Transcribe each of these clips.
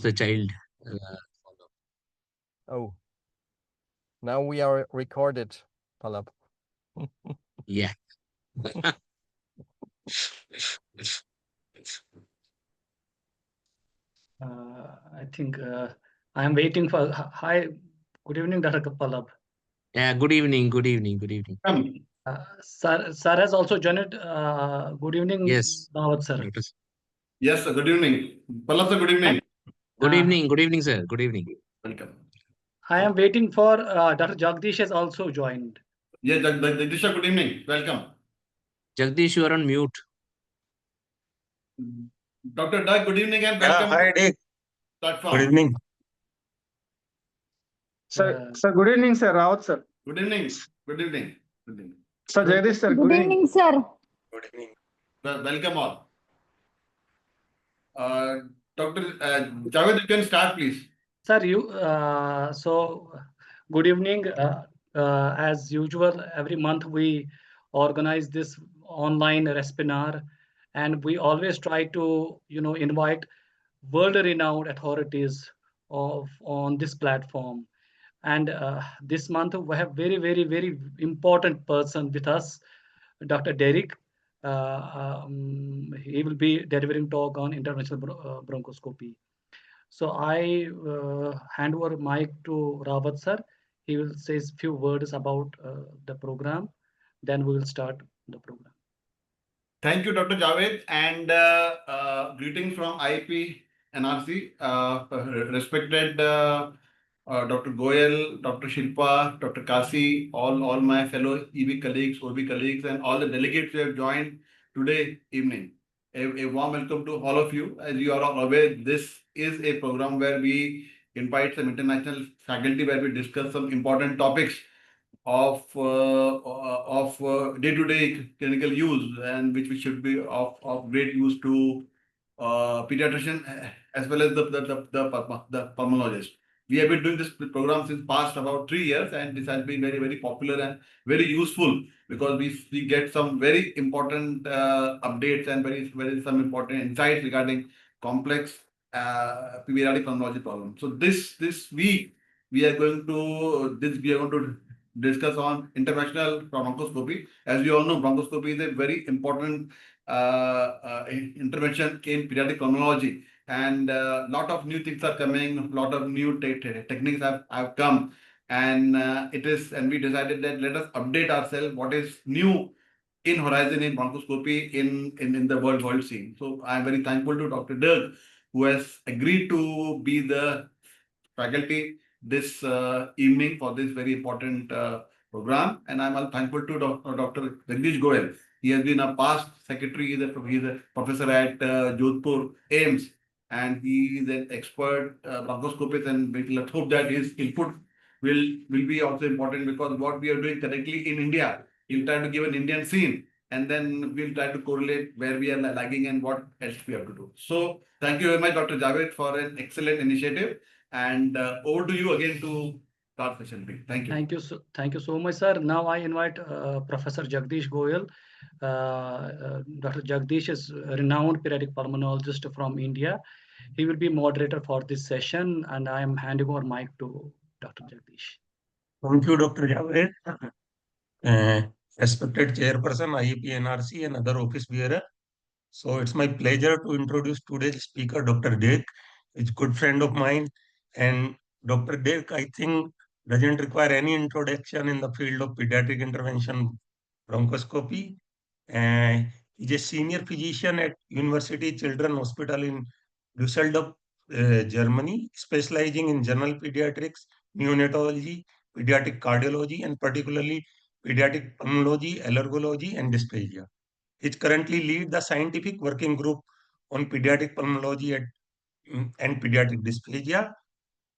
the child. Oh, now we are recorded, Palab. Yeah. I think I am waiting for. Hi, good evening, Dr. Kapalab. Yeah. Good evening. Good evening. Good evening. Sir has also joined. Good evening, Yes. Dawat sir. Doctor. Yes, sir. Good evening. Palab sir, good evening. Good evening. Good evening, sir. Good evening. Welcome. I am waiting for Dr. Jagdish has also joined. Yes, Jagdish sir, good evening. Welcome. Jagdish, you are on mute. Dr. Doug, good evening and welcome. Hi, Dick. Platform. Good evening. Sir, good evening, sir. Rawat, sir. Good evening. Good evening. Good evening. Sir, Jagdish, sir. Good evening, sir. Good evening. Welcome all. Dr. Javed, you can start, please. Sir, good evening. As usual, every month we organize this online RESPINAR, and we always try to, invite world-renowned authorities on this platform. And this month we have very, very, very important person with us, Dr. Derek. He will be delivering talk on interventional bronchoscopy. So I hand over mic to Rawat sir. He will say a few words about the program. Then we will start the program. Thank you, Dr. Javed, and greetings from IIP NRC. Respected Dr. Goyal, Dr. Shilpa, Dr. Kasi, all my fellow EB colleagues, OB colleagues, and all the delegates who have joined today evening. A warm welcome to all of you. As you are all aware, this is a program where we invite some international faculty, where we discuss some important topics of day-to-day clinical use, and which should be of great use to pediatrician as well as the pulmonologist. We have been doing this program since past about 3 years, and this has been very, very popular and very useful, because we get some very important updates and very some important insights regarding complex pediatric pulmonology problems. So this week we are going to discuss on interventional bronchoscopy. As we all know, bronchoscopy is a very important intervention in pediatric pulmonology, and a lot of new things are coming. A lot of new techniques have come, and we decided that let us update ourselves what is new in horizon in bronchoscopy in the world scene. So I am very thankful to Dr. Dirk, who has agreed to be the faculty this evening for this very important program. And I'm all thankful to Dr. Jagdish Goyal. He has been a past secretary, he's a professor at Jodhpur AIMS, and he is an expert bronchoscopist, and let's hope that his input will be also important, because what we are doing currently in India, he'll try to give an Indian scene, and then we'll try to correlate where we are lagging and what else we have to do. So thank you very much, Dr. Javed, for an excellent initiative. And over to you again to start session. Thank you. Thank you so much, sir. Now I invite Professor Jagdish Goyal. Dr. Jagdish is a renowned pediatric pulmonologist from India. He will be moderator for this session, and I am handing over mic to Dr. Jagdish. Thank you, Dr. Javed. Respected Chairperson, IEP NRC, and other office bearer. So it's my pleasure to introduce today's speaker, Dr. Dek. He's a good friend of mine. And Dr. Dek, I think, doesn't require any introduction in the field of pediatric intervention bronchoscopy. He's a senior physician at University Children's Hospital in Düsseldorf, Germany, specializing in general pediatrics, neonatology, pediatric cardiology, and particularly pediatric pulmonology, allergology, and dysphagia. He currently leads the scientific working group on pediatric pulmonology and pediatric dysphagia.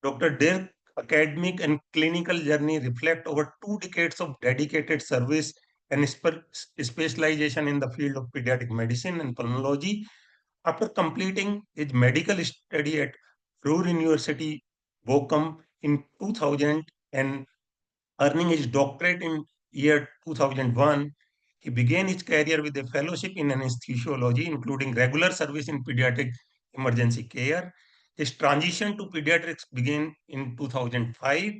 Dr. Dirk's academic and clinical journey reflect over 2 decades of dedicated service and specialization in the field of pediatric medicine and pulmonology. After completing his medical study at Ruhr University, Bochum in 2000 and earning his doctorate in year 2001, he began his career with a fellowship in anesthesiology, including regular service in pediatric emergency care. His transition to pediatrics began in 2005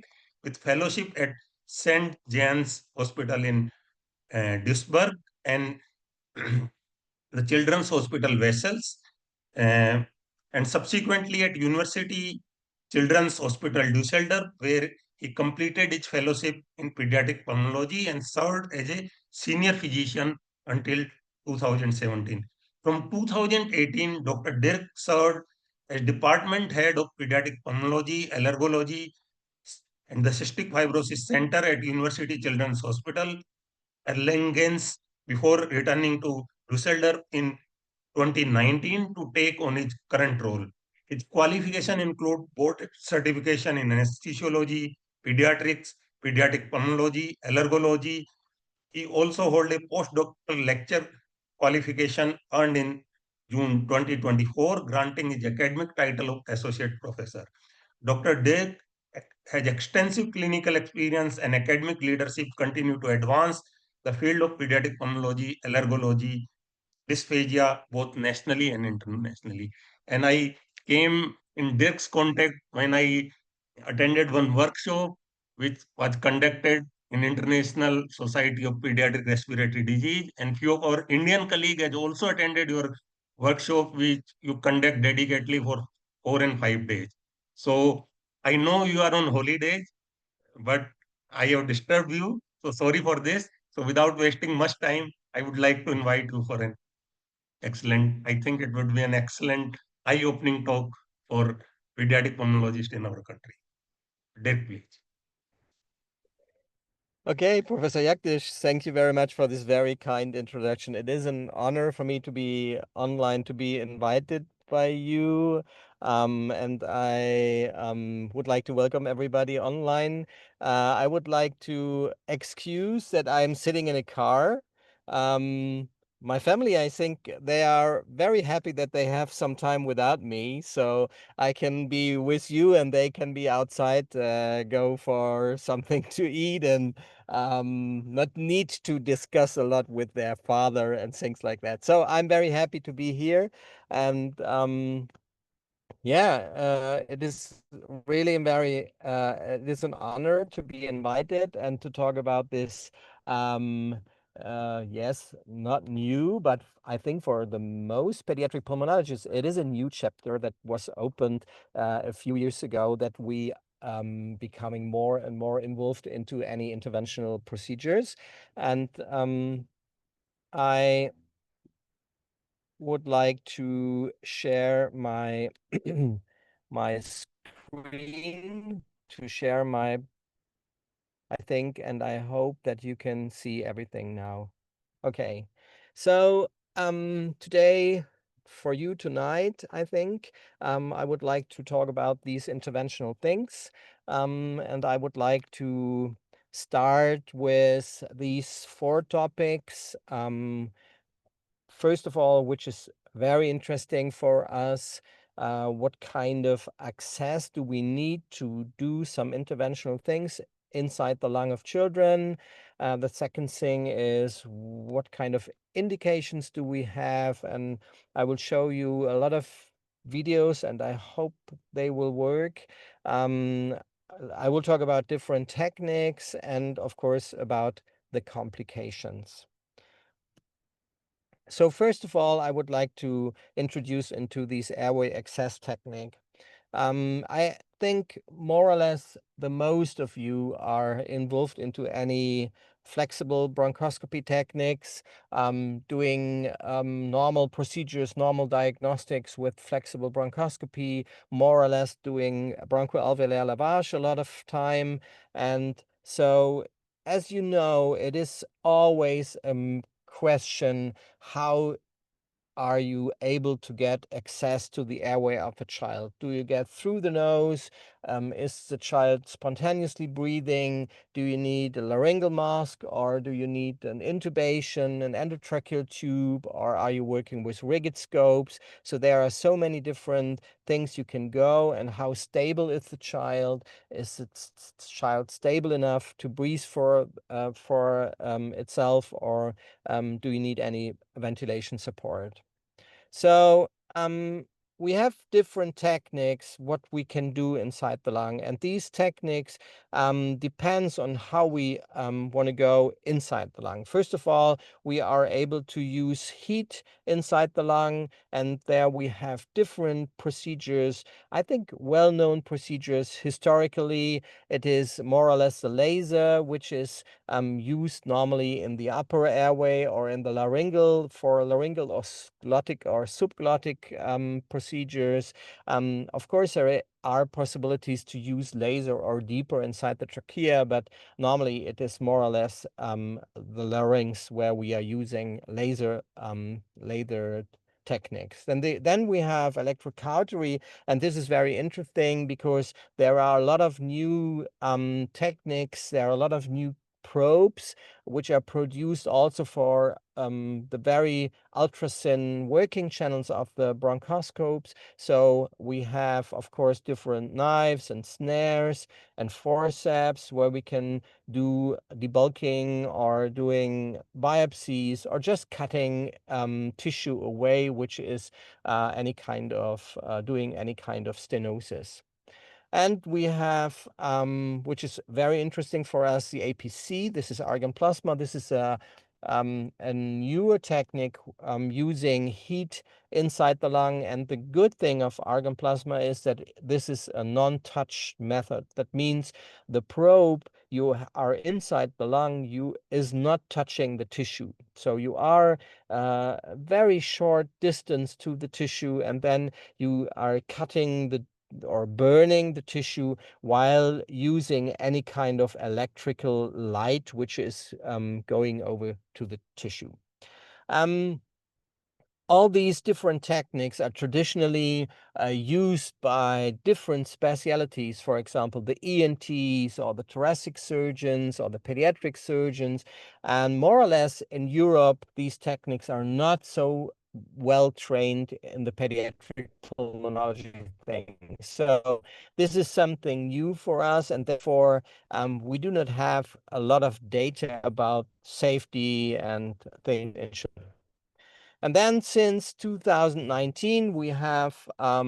with fellowship at St. John's Hospital in Duisburg and the Children's Hospital Wessels, uh, and subsequently at University Children's Hospital Dusseldorf, where he completed his fellowship in pediatric pulmonology and served as a senior physician until 2017. From 2018, Dr. Dirk served as department head of pediatric pulmonology, allergology, and the Cystic Fibrosis Center at University Children's Hospital, Erlangen, before returning to Dusseldorf in 2019 to take on his current role. His qualification include board certification in anesthesiology, pediatrics, pediatric pulmonology, allergology. He also holds a postdoctoral lecture qualification earned in June 2024, granting his academic title of associate professor. Dr. Dek has extensive clinical experience and academic leadership continue to advance the field of pediatric pulmonology, allergology, dysphagia, both nationally and internationally. And I came in Dirk's contact when I attended one workshop which was conducted in International Society of Pediatric Respiratory Disease. And few of our Indian colleagues has also attended your workshop, which you conduct dedicatedly for 4 and 5 days. So I know you are on holidays, but I have disturbed you. So sorry for this. So without wasting much time, I would like to invite you for an excellent, I think it would be an excellent eye-opening talk for pediatric pulmonologists in our country. Dirk, please. Okay, Professor Jagdish, thank you very much for this very kind introduction. It is an honor for me to be online, to be invited by you. And I would like to welcome everybody online. I would like to excuse that I'm sitting in a car. My family, I think they are very happy that they have some time without me, so I can be with you and they can be outside, go for something to eat and not need to discuss a lot with their father and things like that. So I'm very happy to be here. And yeah, it is really it is an honor to be invited and to talk about this. Yes, not new, but I think for the most pediatric pulmonologists, it is a new chapter that was opened a few years ago, that we becoming more and more involved into any interventional procedures. And I would like to share my my screen to share my, I think, and I hope that you can see everything now. Okay, so today for you tonight, I think I would like to talk about these interventional things, and I would like to start with these 4 topics. First of all, which is very interesting for us, what kind of access do we need to do some interventional things inside the lung of children? The second thing is, what kind of indications do we have? And I will show you a lot of videos and I hope they will work. I will talk about different techniques and of course about the complications. So first of all, I would like to introduce into this airway access technique. I think more or less the most of you are involved into any flexible bronchoscopy techniques, doing normal procedures, normal diagnostics with flexible bronchoscopy, more or less doing bronchoalveolar lavage a lot of time. And so, as you know, it is always a question, how are you able to get access to the airway of a child? Do you get through the nose? Is the child spontaneously breathing? Do you need a laryngeal mask, or do you need an intubation, an endotracheal tube, or are you working with rigid scopes? So there are so many different things you can go, and how stable is the child? Is the child stable enough to breathe for itself, or do you need any ventilation support? So we have different techniques, what we can do inside the lung. And these techniques depends on how we want to go inside the lung. First of all, we are able to use heat inside the lung, and there we have different procedures. I think well-known procedures historically, it is more or less the laser, which is used normally in the upper airway or in the laryngeal for laryngeal or glottic or subglottic procedures. Of course, there are possibilities to use laser or deeper inside the trachea, but normally it is more or less the larynx where we are using laser techniques. Then we have electrocautery, and this is very interesting because there are a lot of new techniques, there are a lot of new probes which are produced also for the very ultra-thin working channels of the bronchoscopes. So we have, of course, different knives and snares and forceps where we can do debulking or doing biopsies or just cutting tissue away, which is any kind of doing any kind of stenosis. And we have, which is very interesting for us, the APC. This is argon plasma. This is a newer technique using heat inside the lung. And the good thing of argon plasma is that this is a non-touch method. That means the probe you are inside the lung is not touching the tissue. So you are a very short distance to the tissue, and then you are cutting or burning the tissue while using any kind of electrical light which is going over to the tissue. All these different techniques are traditionally used by different specialties, for example, the ENTs or the thoracic surgeons or the pediatric surgeons. And more or less in Europe, these techniques are not so well trained in the pediatric pulmonology thing. So this is something new for us, and therefore we do not have a lot of data about safety and things in children. And then since 2019, we have a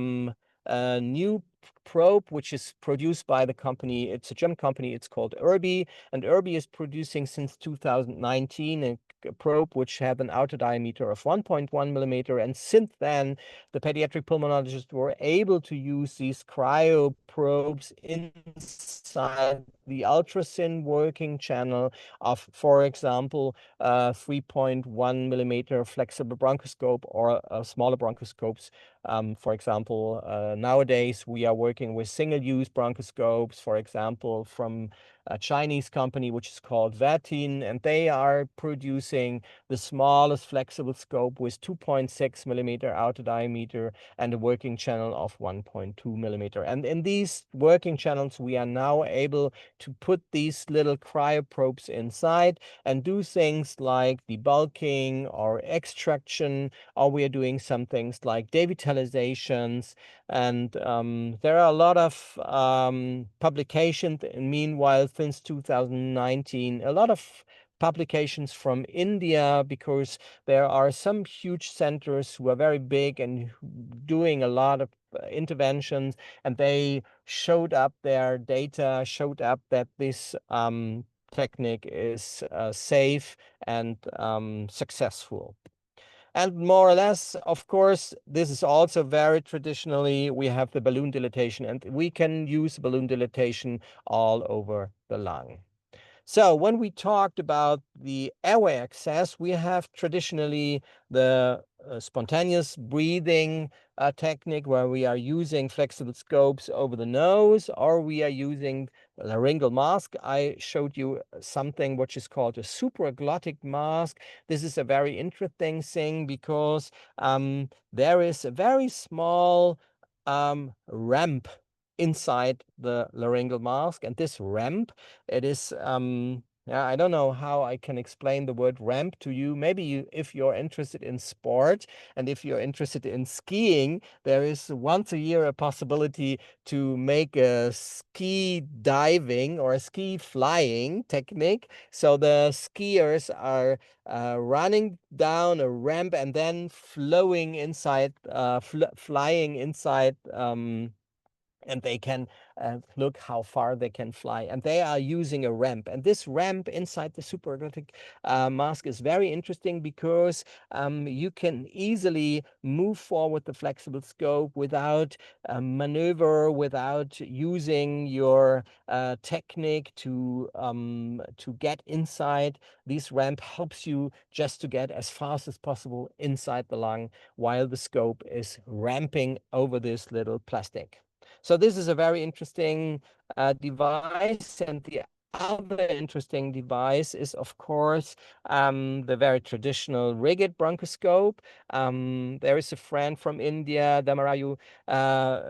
new probe, which is produced by the company. It's a German company. It's called Irby. And Irby is producing since 2019 a probe which had an outer diameter of 1.1 millimeter. And since then, the pediatric pulmonologists were able to use these cryo probes inside the ultra-thin working channel of, for example, 3.1 millimeter flexible bronchoscope or smaller bronchoscopes. For example, nowadays we are working with single-use bronchoscopes, for example, from a Chinese company which is called Vatin, and they are producing the smallest flexible scope with 2.6 millimeter outer diameter and a working channel of 1.2 millimeter. And in these working channels, we are now able to put these little cryoprobes inside and do things like debulking or extraction, or we are doing some things like devitalizations. And there are a lot of publications, meanwhile, since 2019, a lot of publications from India, because there are some huge centers who are very big and doing a lot of interventions, and they showed up, their data showed up that this technique is safe and successful. And more or less, of course, this is also very traditionally, we have the balloon dilatation, and we can use balloon dilatation all over the lung. So when we talked about the airway access, we have traditionally the spontaneous breathing technique where we are using flexible scopes over the nose, or we are using laryngeal mask. I showed you something which is called a supraglottic mask. This is a very interesting thing because there is a very small ramp inside the laryngeal mask, and this ramp, it is Yeah, I don't know how I can explain the word ramp to you. Maybe if you're interested in sport and if you're interested in skiing, there is once a year a possibility to make a ski diving or a ski flying technique. So the skiers are running down a ramp and then flowing inside, flying inside. And they can look how far they can fly. And they are using a ramp. And this ramp inside the supraglottic mask is very interesting because you can easily move forward the flexible scope without maneuver, without using your technique to get inside. This ramp helps you just to get as fast as possible inside the lung while the scope is ramping over this little plastic. So this is a very interesting device, and the other interesting device is, of course, the very traditional rigid bronchoscope. There is a friend from India, Damarayu,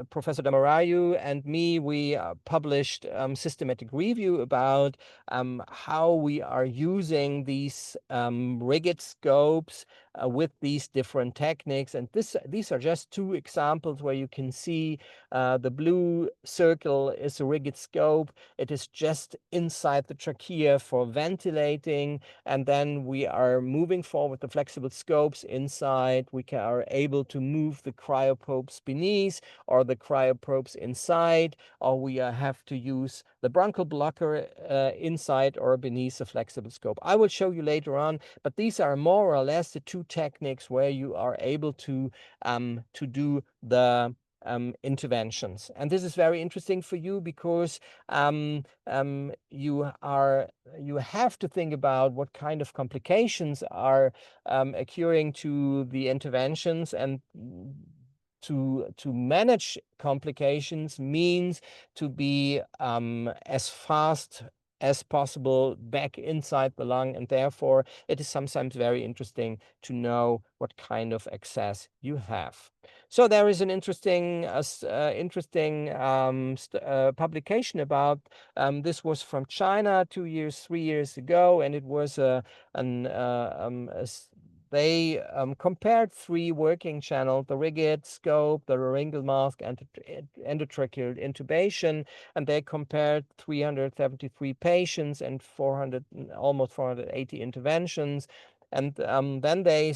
Professor Damarayu, and me. We published systematic review about how we are using these rigid scopes with these different techniques. And these are just two examples where you can see the blue circle is a rigid scope. It is just inside the trachea for ventilating. And then we are moving forward the flexible scopes inside. We are able to move the cryoprobes beneath or the cryoprobes inside, or we have to use the bronchal blocker inside or beneath the flexible scope. I will show you later on, but these are more or less the two techniques where you are able to do the interventions. And this is very interesting for you because you have to think about what kind of complications are occurring to the interventions, and to manage complications means to be as fast as possible back inside the lung, and therefore it is sometimes very interesting to know what kind of access you have. So there is an interesting publication about this. Was from China 2 years, 3 years ago, and it was they compared three working channels: the rigid scope, the laryngeal mask, and endotracheal intubation, and they compared 373 patients and almost 480 interventions. And then they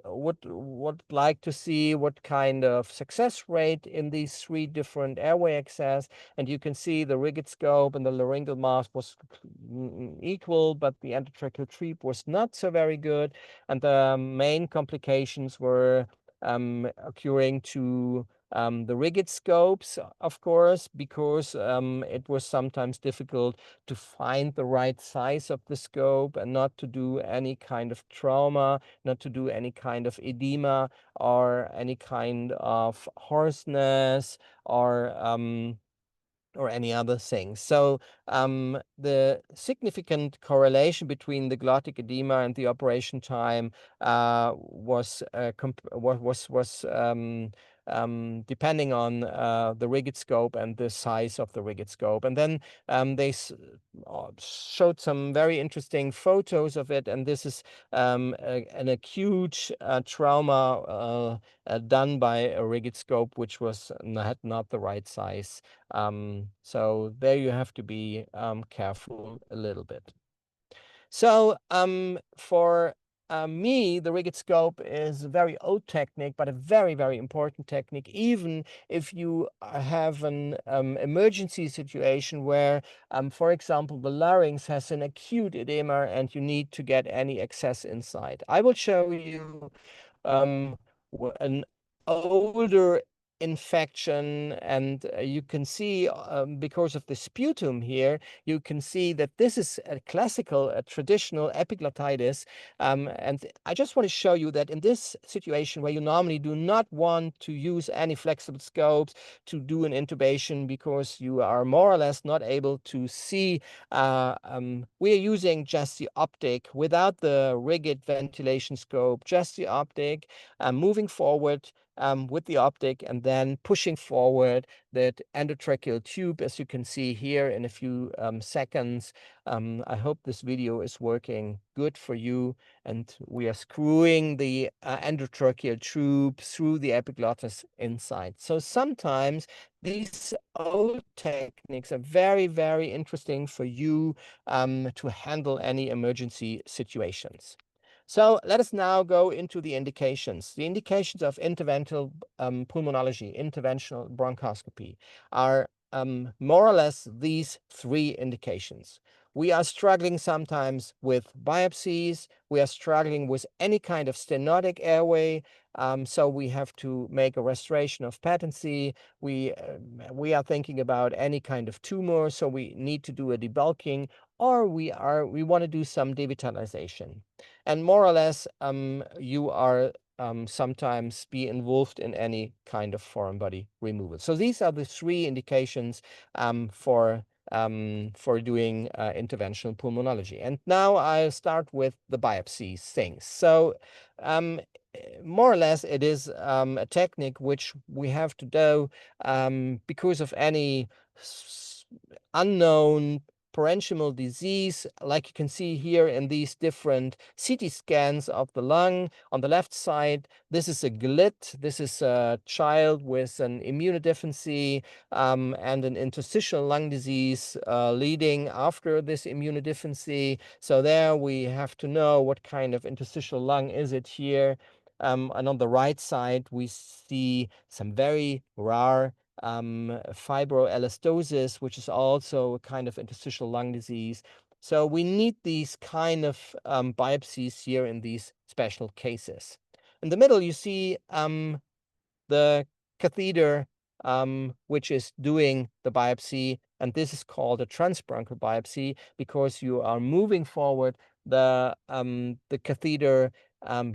would like to see what kind of success rate in these three different airway access. And you can see the rigid scope and the laryngeal mask was equal, but the endotracheal treat was not so very good. And the main complications were occurring to the rigid scopes, of course, because it was sometimes difficult to find the right size of the scope and not to do any kind of trauma, not to do any kind of edema or any kind of hoarseness or any other thing. So the significant correlation between the glottic edema and the operation time was depending on the rigid scope and the size of the rigid scope. And then they showed some very interesting photos of it. And this is an acute trauma done by a rigid scope, which had not the right size. So there you have to be careful a little bit. So for me, the rigid scope is a very old technique, but a very, very important technique, even if you have an emergency situation where, for example, the larynx has an acute edema and you need to get any access inside. I will show you an older infection, and you can see because of the sputum here, you can see that this is a classical, traditional epiglottitis. And I just want to show you that in this situation where you normally do not want to use any flexible scopes to do an intubation because you are more or less not able to see, we are using just the optic without the rigid ventilation scope, just the optic, moving forward with the optic and then pushing forward that endotracheal tube, as you can see here in a few seconds. I hope this video is working good for you. And we are screwing the endotracheal tube through the epiglottis inside. So sometimes these old techniques are very, very interesting for you to handle any emergency situations. So let us now go into the indications. The indications of interventional pulmonology, interventional bronchoscopy, are more or less these three indications. We are struggling sometimes with biopsies. We are struggling with any kind of stenotic airway. So we have to make a restoration of patency. We are thinking about any kind of tumor, so we need to do a debulking, or we want to do some devitalization. And more or less, you are sometimes be involved in any kind of foreign body removal. So these are the three indications for doing interventional pulmonology. And now I'll start with the biopsy things. So more or less, it is a technique which we have to do because of any unknown parenchymal disease, like you can see here in these different CT scans of the lung. On the left side, this is a GLIT. This is a child with an immunodeficiency and an interstitial lung disease leading after this immunodeficiency. So there we have to know what kind of interstitial lung is it here. And on the right side, we see some very rare fibroelastosis, which is also a kind of interstitial lung disease. So we need these kind of biopsies here in these special cases. In the middle, you see the catheter, which is doing the biopsy, and this is called a transbronchial biopsy because you are moving forward the catheter.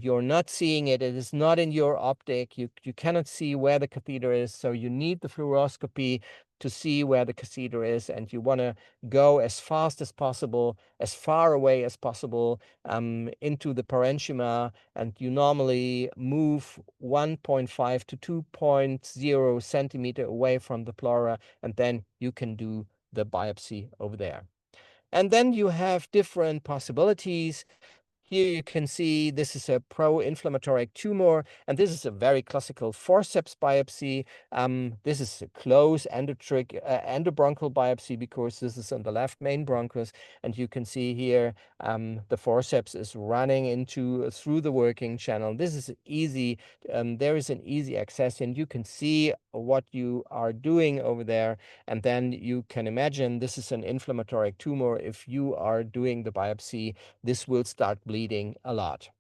You're not seeing it. It is not in your optic. You cannot see where the catheter is. So you need the fluoroscopy to see where the catheter is, and you want to go as fast as possible, as far away as possible into the parenchyma, and you normally move 1.5 to 2.0 centimeter away from the pleura, and then you can do the biopsy over there. And then you have different possibilities. Here you can see this is a pro-inflammatory tumor, and this is a very classical forceps biopsy. This is a close endobronchial biopsy because this is on the left main bronchus, and you can see here the forceps is running through the working channel. This is easy. There is an easy access, and you can see what you are doing over there. And then you can imagine this is an inflammatory tumor. If you are doing the biopsy, this will start bleeding a lot.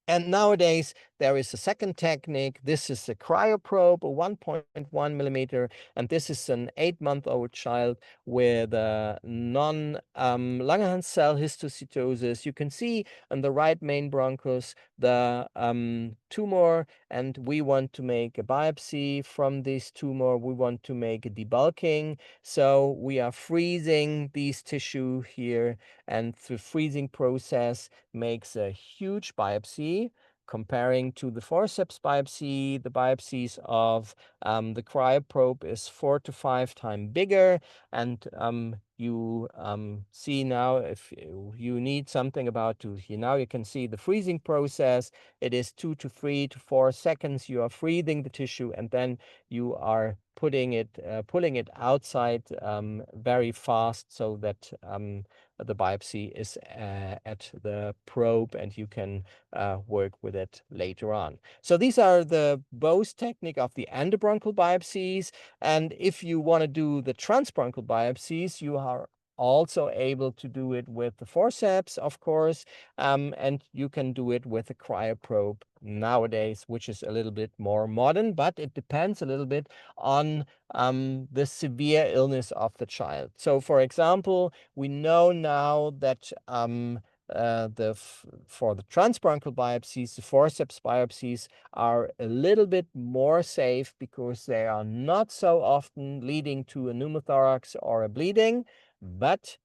And nowadays, there is a second technique. This is a cryoprobe, a 1.1 millimeter, and this is an 8-month-old child with a non-Langerhans cell histocytosis. You can see on the right main bronchus the tumor, and we want to make a biopsy from this tumor. We want to make a debulking. So we are freezing these tissue here, and the freezing process makes a huge biopsy. Comparing to the forceps biopsy, the biopsies of the cryoprobe is 4 to 5 times bigger. And you see now, if you need something about now you can see the freezing process. It is 2 to 3 to 4 seconds. You are freezing the tissue, and then you are pulling it outside very fast, so that the biopsy is at the probe, and you can work with it later on. So these are the both technique of the endobronchial biopsies. And if you want to do the transbronchial biopsies, you are also able to do it with the forceps, of course, and you can do it with a cryoprobe nowadays, which is a little bit more modern, but it depends a little bit on the severe illness of the child. So, for example, we know now that for the transbronchial biopsies, the forceps biopsies are a little bit more safe because they are not so often leading to a pneumothorax or a bleeding, but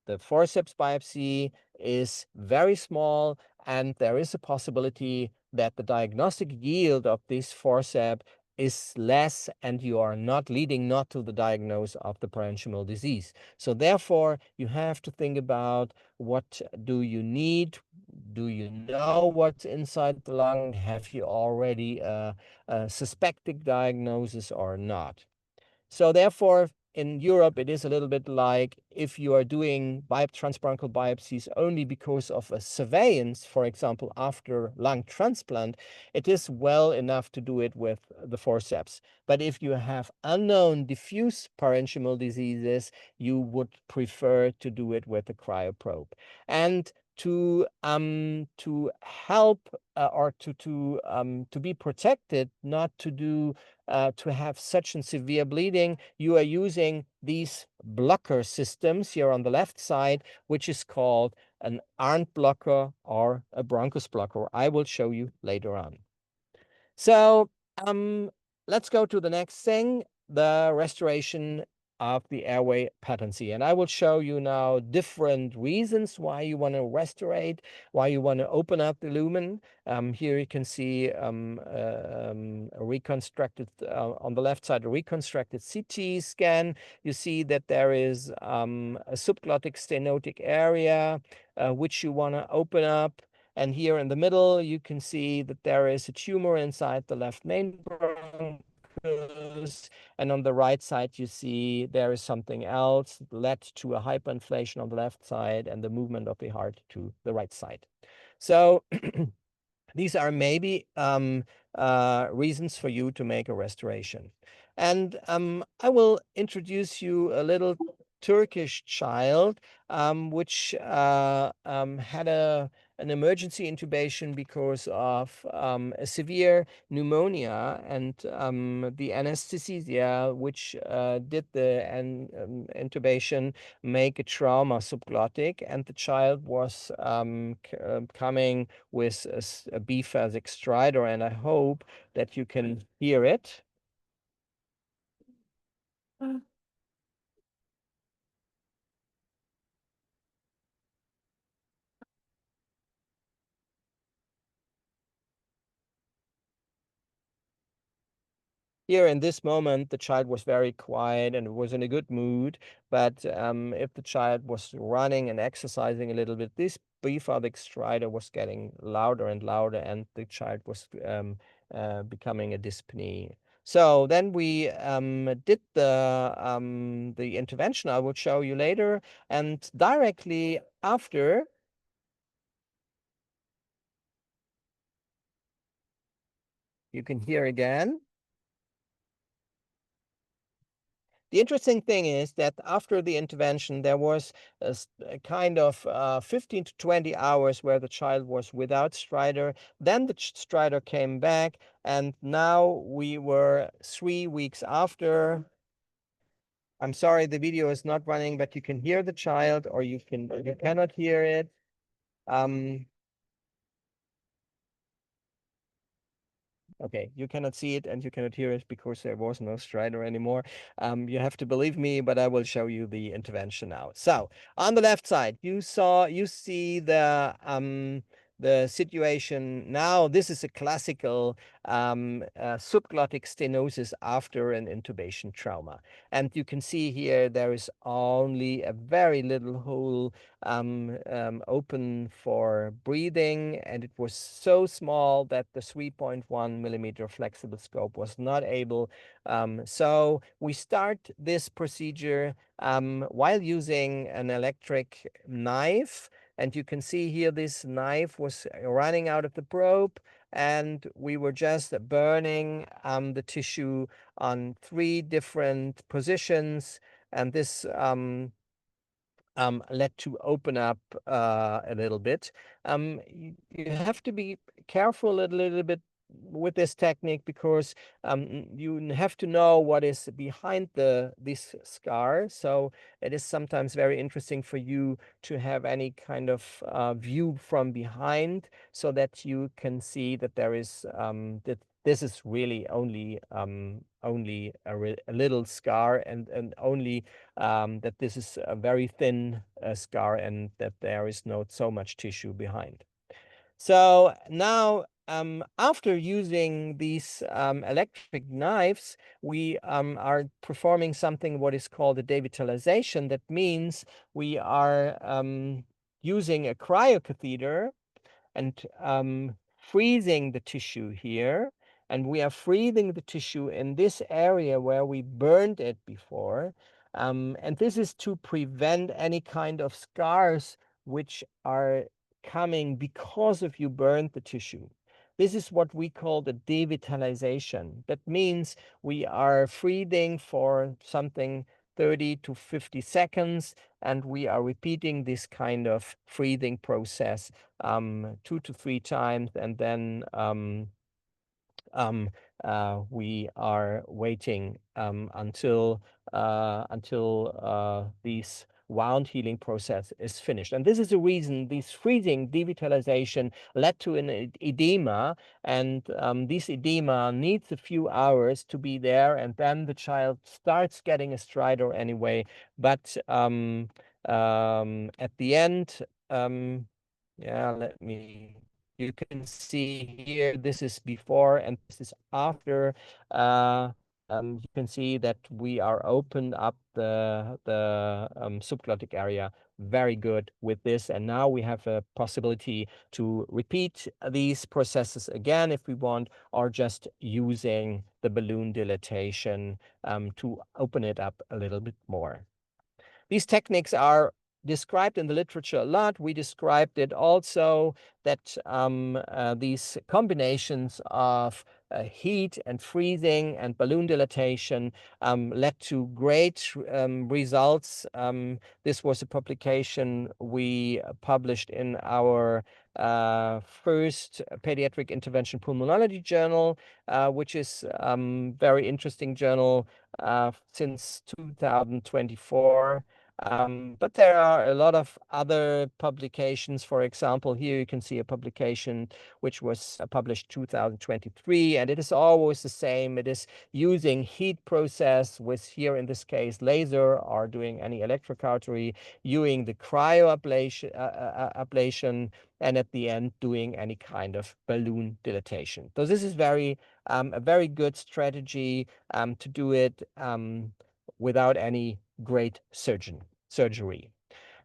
the forceps biopsy is very small, and there is a possibility that the diagnostic yield of this forceps is less, and you are not leading not to the diagnosis of the parenchymal disease. So therefore, you have to think about, what do you need? Do you know what's inside the lung? Have you already a suspected diagnosis or not? So therefore, in Europe, it is a little bit like if you are doing transbronchial biopsies only because of a surveillance, for example, after lung transplant, it is well enough to do it with the forceps. But if you have unknown diffuse parenchymal diseases, you would prefer to do it with a cryoprobe. And to help or to be protected, not to do to have such a severe bleeding, you are using these blocker systems here on the left side, which is called an ARNT blocker or a bronchus blocker. I will show you later on. So let's go to the next thing, the restoration of the airway patency. And I will show you now different reasons why you want to restore, why you want to open up the lumen. Here you can see a reconstructed, on the left side, a reconstructed CT scan. You see that there is a subglottic stenotic area, which you want to open up. And here in the middle, you can see that there is a tumor inside the left main bronchus. And on the right side, you see there is something else that led to a hyperinflation on the left side and the movement of the heart to the right side. So these are maybe reasons for you to make a restoration. And I will introduce you a little Turkish child, which had an emergency intubation because of a severe pneumonia, and the anesthesia, which did the intubation, make a trauma subglottic, and the child was coming with a biphasic stridor, and I hope that you can hear it. Here in this moment, the child was very quiet and was in a good mood. But if the child was running and exercising a little bit, this biphasic stridor was getting louder and louder, and the child was becoming a dyspnea. So then we did the intervention I will show you later, and directly after, you can hear again. The interesting thing is that after the intervention, there was a kind of 15 to 20 hours where the child was without stridor. Then the stridor came back, and now we were 3 weeks after. I'm sorry, the video is not running, but you can hear the child, or you cannot hear it. Okay, you cannot see it and you cannot hear it because there was no stridor anymore. You have to believe me, but I will show you the intervention now. So on the left side, you see the situation now. This is a classical subglottic stenosis after an intubation trauma. And you can see here there is only a very little hole open for breathing, and it was so small that the 3.1 millimeter flexible scope was not able. So we start this procedure while using an electric knife. And you can see here this knife was running out of the probe, and we were just burning the tissue on 3 different positions. And this led to open up a little bit. You have to be careful a little bit with this technique, because you have to know what is behind this scar. So it is sometimes very interesting for you to have any kind of view from behind, so that you can see that there is that this is really only a little scar, and only that this is a very thin scar, and that there is not so much tissue behind. So now after using these electric knives, we are performing something what is called a devitalization. That means we are using a cryocatheter and freezing the tissue here. And we are freezing the tissue in this area where we burned it before. And this is to prevent any kind of scars which are coming because of you burned the tissue. This is what we call the devitalization. That means we are freezing for something 30 to 50 seconds, and we are repeating this kind of freezing process 2 to 3 times, and then we are waiting until this wound healing process is finished. And this is the reason this freezing devitalization led to an edema, and this edema needs a few hours to be there, and then the child starts getting a stridor anyway. But at the end, you can see here, this is before and this is after. You can see that we are opened up the subglottic area very good with this, and now we have a possibility to repeat these processes again if we want, or just using the balloon dilatation to open it up a little bit more. These techniques are described in the literature a lot. We described it also that these combinations of heat and freezing and balloon dilatation led to great results. This was a publication we published in our first pediatric intervention pulmonology journal, which is very interesting journal since 2024. But there are a lot of other publications. For example, here you can see a publication which was published 2023, and it is always the same. It is using heat process with, here in this case, laser, or doing any electrocautery, using the cryoablation, ablation, and at the end doing any kind of balloon dilatation. So this is a very good strategy to do it without any great surgery.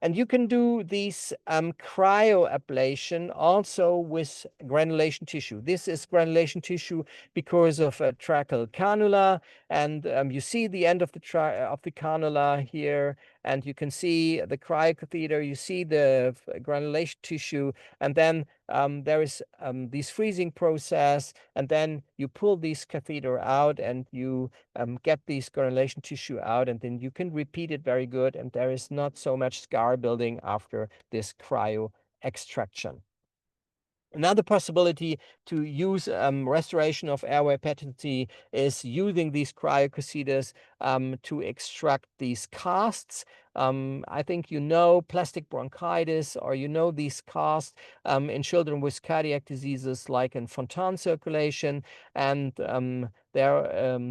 And you can do these cryoablation also with granulation tissue. This is granulation tissue because of a tracheal cannula, and you see the end of the cannula here, and you can see the cryocatheter, you see the granulation tissue, and then there is this freezing process, and then you pull this catheter out and you get this granulation tissue out, and then you can repeat it very good, and there is not so much scar building after this cryo extraction. Another possibility to use restoration of airway patency is using these cryocatheters to extract these casts. I think you know plastic bronchitis, or you know these casts in children with cardiac diseases like in Fontan circulation. And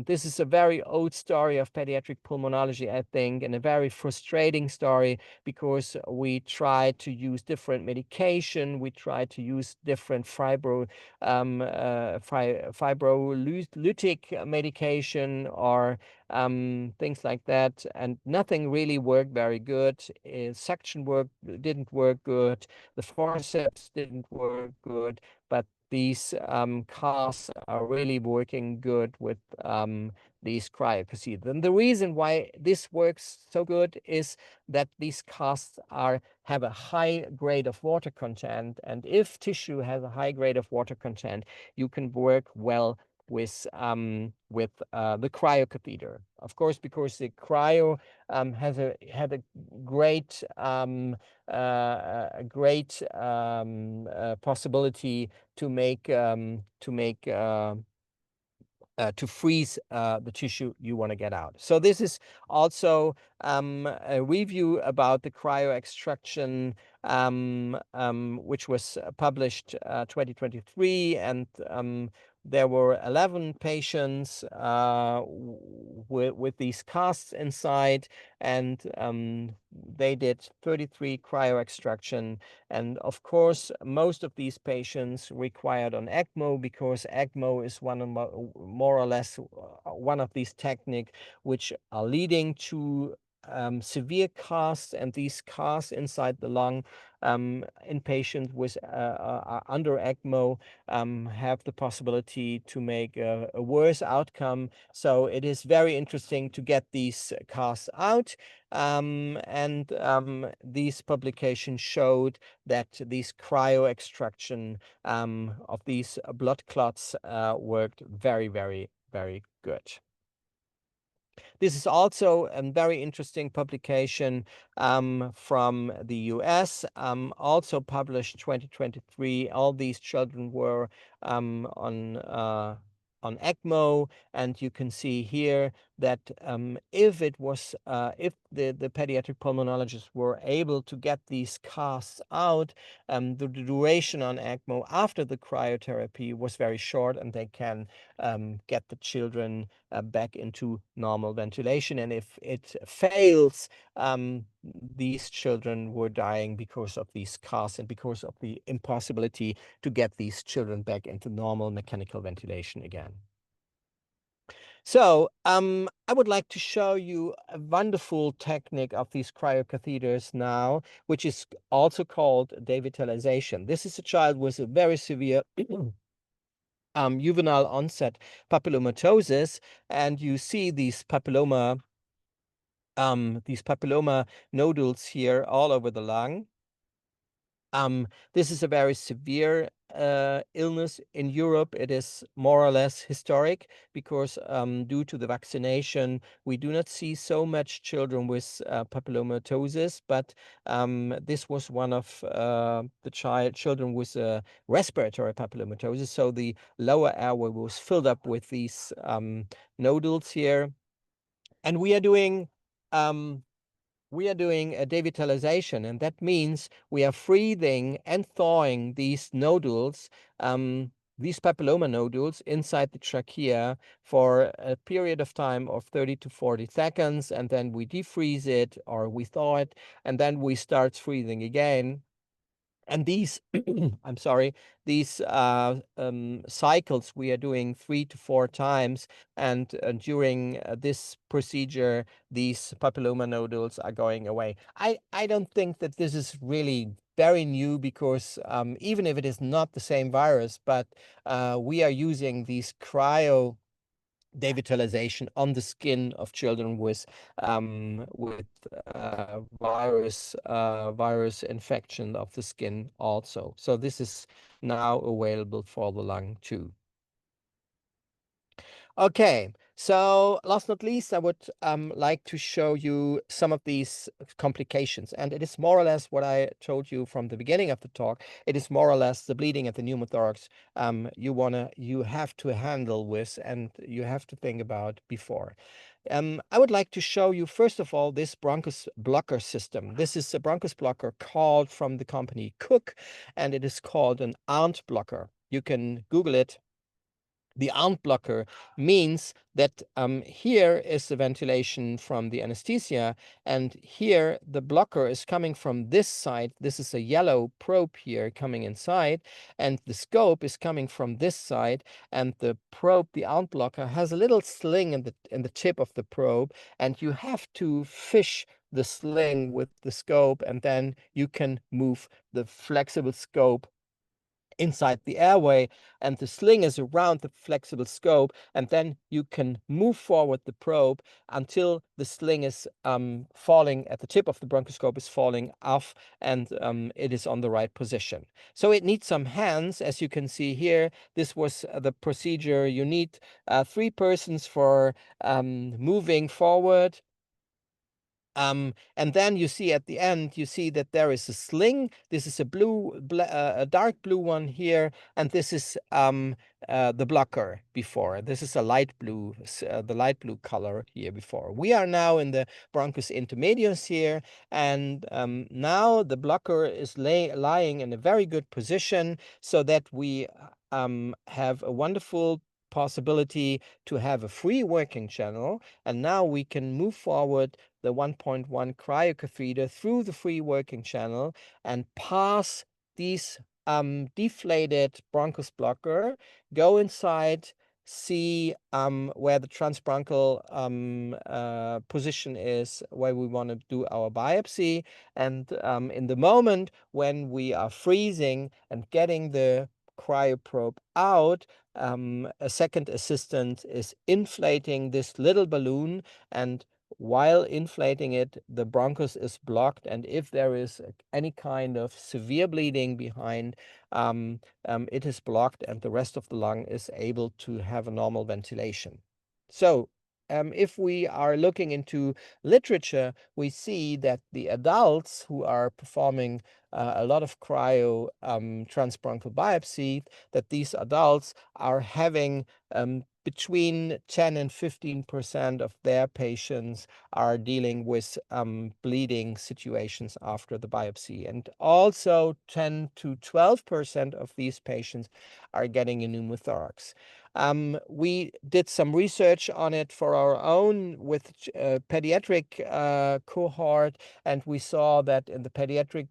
this is a very old story of pediatric pulmonology, I think, and a very frustrating story, because we try to use different medication, we try to use different fibrolytic medication, or things like that, and nothing really worked very good. Suction didn't work good, the forceps didn't work good, but these casts are really working good with these cryocatheters. And the reason why this works so good is that these casts have a high grade of water content, and if tissue has a high grade of water content, you can work well with the cryocatheter. Of course, because the cryo had a great possibility to freeze the tissue you want to get out. So this is also a review about the cryo extraction, which was published 2023, and there were 11 patients with these casts inside, and they did 33 cryo extraction. And of course, most of these patients required on ECMO, because ECMO is more or less one of these techniques which are leading to severe casts, and these casts inside the lung in patients with under ECMO have the possibility to make a worse outcome. So it is very interesting to get these casts out. These publications showed that these cryo extraction of these blood clots worked very, very, very good. This is also a very interesting publication from the US, also published 2023. All these children were on ECMO, and you can see here that if the pediatric pulmonologists were able to get these casts out, the duration on ECMO after the cryotherapy was very short, and they can get the children back into normal ventilation. And if it fails, these children were dying because of these casts and because of the impossibility to get these children back into normal mechanical ventilation again. So I would like to show you a wonderful technique of these cryocatheters now, which is also called devitalization. This is a child with a very severe juvenile onset papillomatosis, and you see these papilloma nodules here all over the lung. This is a very severe illness in Europe. It is more or less historic because due to the vaccination, we do not see so much children with papillomatosis, but this was one of the children with respiratory papillomatosis. So the lower airway was filled up with these nodules here. And we are doing a devitalization, and that means we are freezing and thawing these nodules, these papilloma nodules inside the trachea for a period of time of 30 to 40 seconds, and then we defreeze it or we thaw it, and then we start freezing again. And these, I'm sorry, these cycles we are doing 3 to 4 times, and during this procedure, these papilloma nodules are going away. I don't think that this is really very new, because even if it is not the same virus, but we are using these cryo devitalization on the skin of children with virus infection of the skin also. So this is now available for the lung too. Okay, so last not least, I would like to show you some of these complications, and it is more or less what I told you from the beginning of the talk. It is more or less the bleeding at the pneumothorax you have to handle with, and you have to think about before. I would like to show you, first of all, this bronchus blocker system. This is a bronchus blocker called from the company Cook, and it is called an ARNT blocker. You can Google it. The ARNT blocker means that here is the ventilation from the anesthesia, and here the blocker is coming from this side. This is a yellow probe here coming inside, and the scope is coming from this side, and the probe, the ARNT blocker, has a little sling in the tip of the probe, and you have to fish the sling with the scope, and then you can move the flexible scope inside the airway, and the sling is around the flexible scope, and then you can move forward the probe until the sling is falling at the tip of the bronchoscope, is falling off, and it is on the right position. So it needs some hands, as you can see here. This was the procedure. You need 3 persons for moving forward. And then you see at the end, you see that there is a sling. This is a dark blue one here, and this is the blocker before. This is a light blue, the light blue color here before. We are now in the bronchus intermedius here, and now the blocker is lying in a very good position, so that we have a wonderful possibility to have a free working channel, and now we can move forward the 1.1 cryocatheter through the free working channel and pass these deflated bronchus blocker, go inside, see where the transbronchial position is, where we want to do our biopsy. And in the moment when we are freezing and getting the cryoprobe out, a second assistant is inflating this little balloon, and while inflating it, the bronchus is blocked, and if there is any kind of severe bleeding behind, it is blocked, and the rest of the lung is able to have a normal ventilation. So if we are looking into literature, we see that the adults who are performing a lot of cryo transbronchial biopsy, that these adults are having between 10 and 15% of their patients are dealing with bleeding situations after the biopsy. And also 10 to 12% of these patients are getting a pneumothorax. We did some research on it for our own with pediatric cohort, and we saw that in the pediatric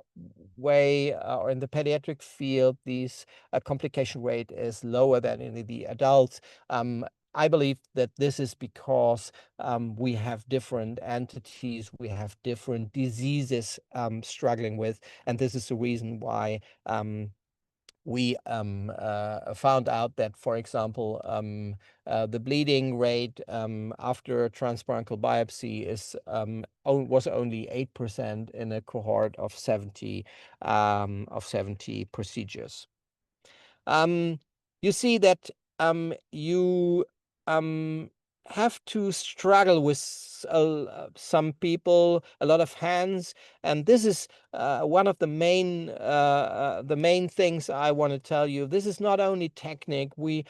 way or in the pediatric field, these complication rate is lower than in the adults. I believe that this is because we have different entities, we have different diseases struggling with, and this is the reason why we found out that, for example, the bleeding rate after transbronchial biopsy is was only 8% in a cohort of 70 procedures. You see that you have to struggle with some people, a lot of hands, and this is one of the main things I want to tell you. This is not only technique. We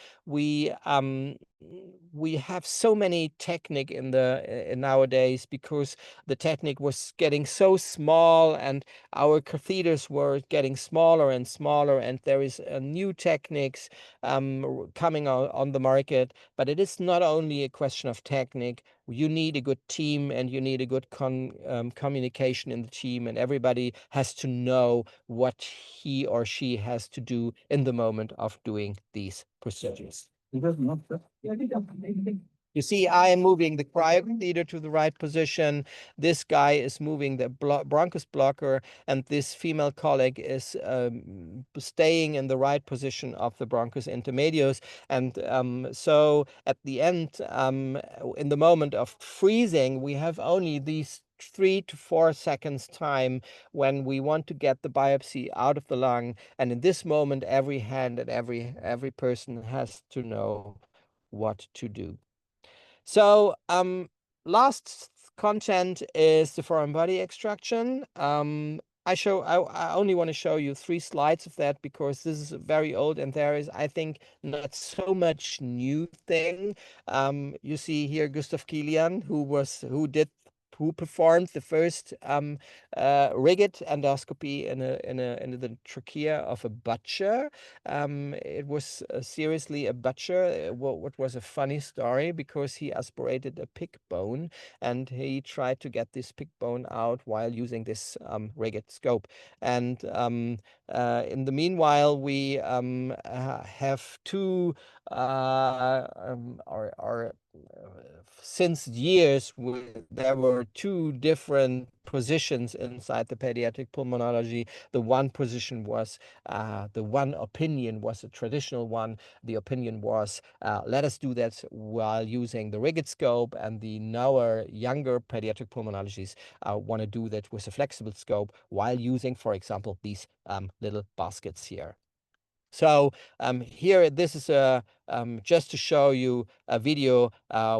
have so many technique in the nowadays, because the technique was getting so small and our catheters were getting smaller and smaller, and there is new techniques coming on the market. But it is not only a question of technique. You need a good team, and you need a good communication in the team, and everybody has to know what he or she has to do in the moment of doing these procedures. You see, I am moving the cryocatheter to the right position. This guy is moving the bronchus blocker, and this female colleague is staying in the right position of the bronchus intermedius. And so at the end, in the moment of freezing, we have only these 3 to 4 seconds time when we want to get the biopsy out of the lung. And in this moment, every hand and every person has to know what to do. So last content is the foreign body extraction. I only want to show you 3 slides of that, because this is very old and there is, I think, not so much new thing. You see here Gustav Kilian, who performed the first rigid endoscopy in the trachea of a butcher. It was seriously a butcher. What was a funny story, because he aspirated a pig bone, and he tried to get this pig bone out while using this rigid scope. And in the meanwhile, we have two since years, there were 2 different positions inside the pediatric pulmonology. The one position was, the one opinion was a traditional one. The opinion was, let us do that while using the rigid scope, and the newer, younger pediatric pulmonologists want to do that with a flexible scope while using, for example, these little baskets here. So here, this is a just to show you a video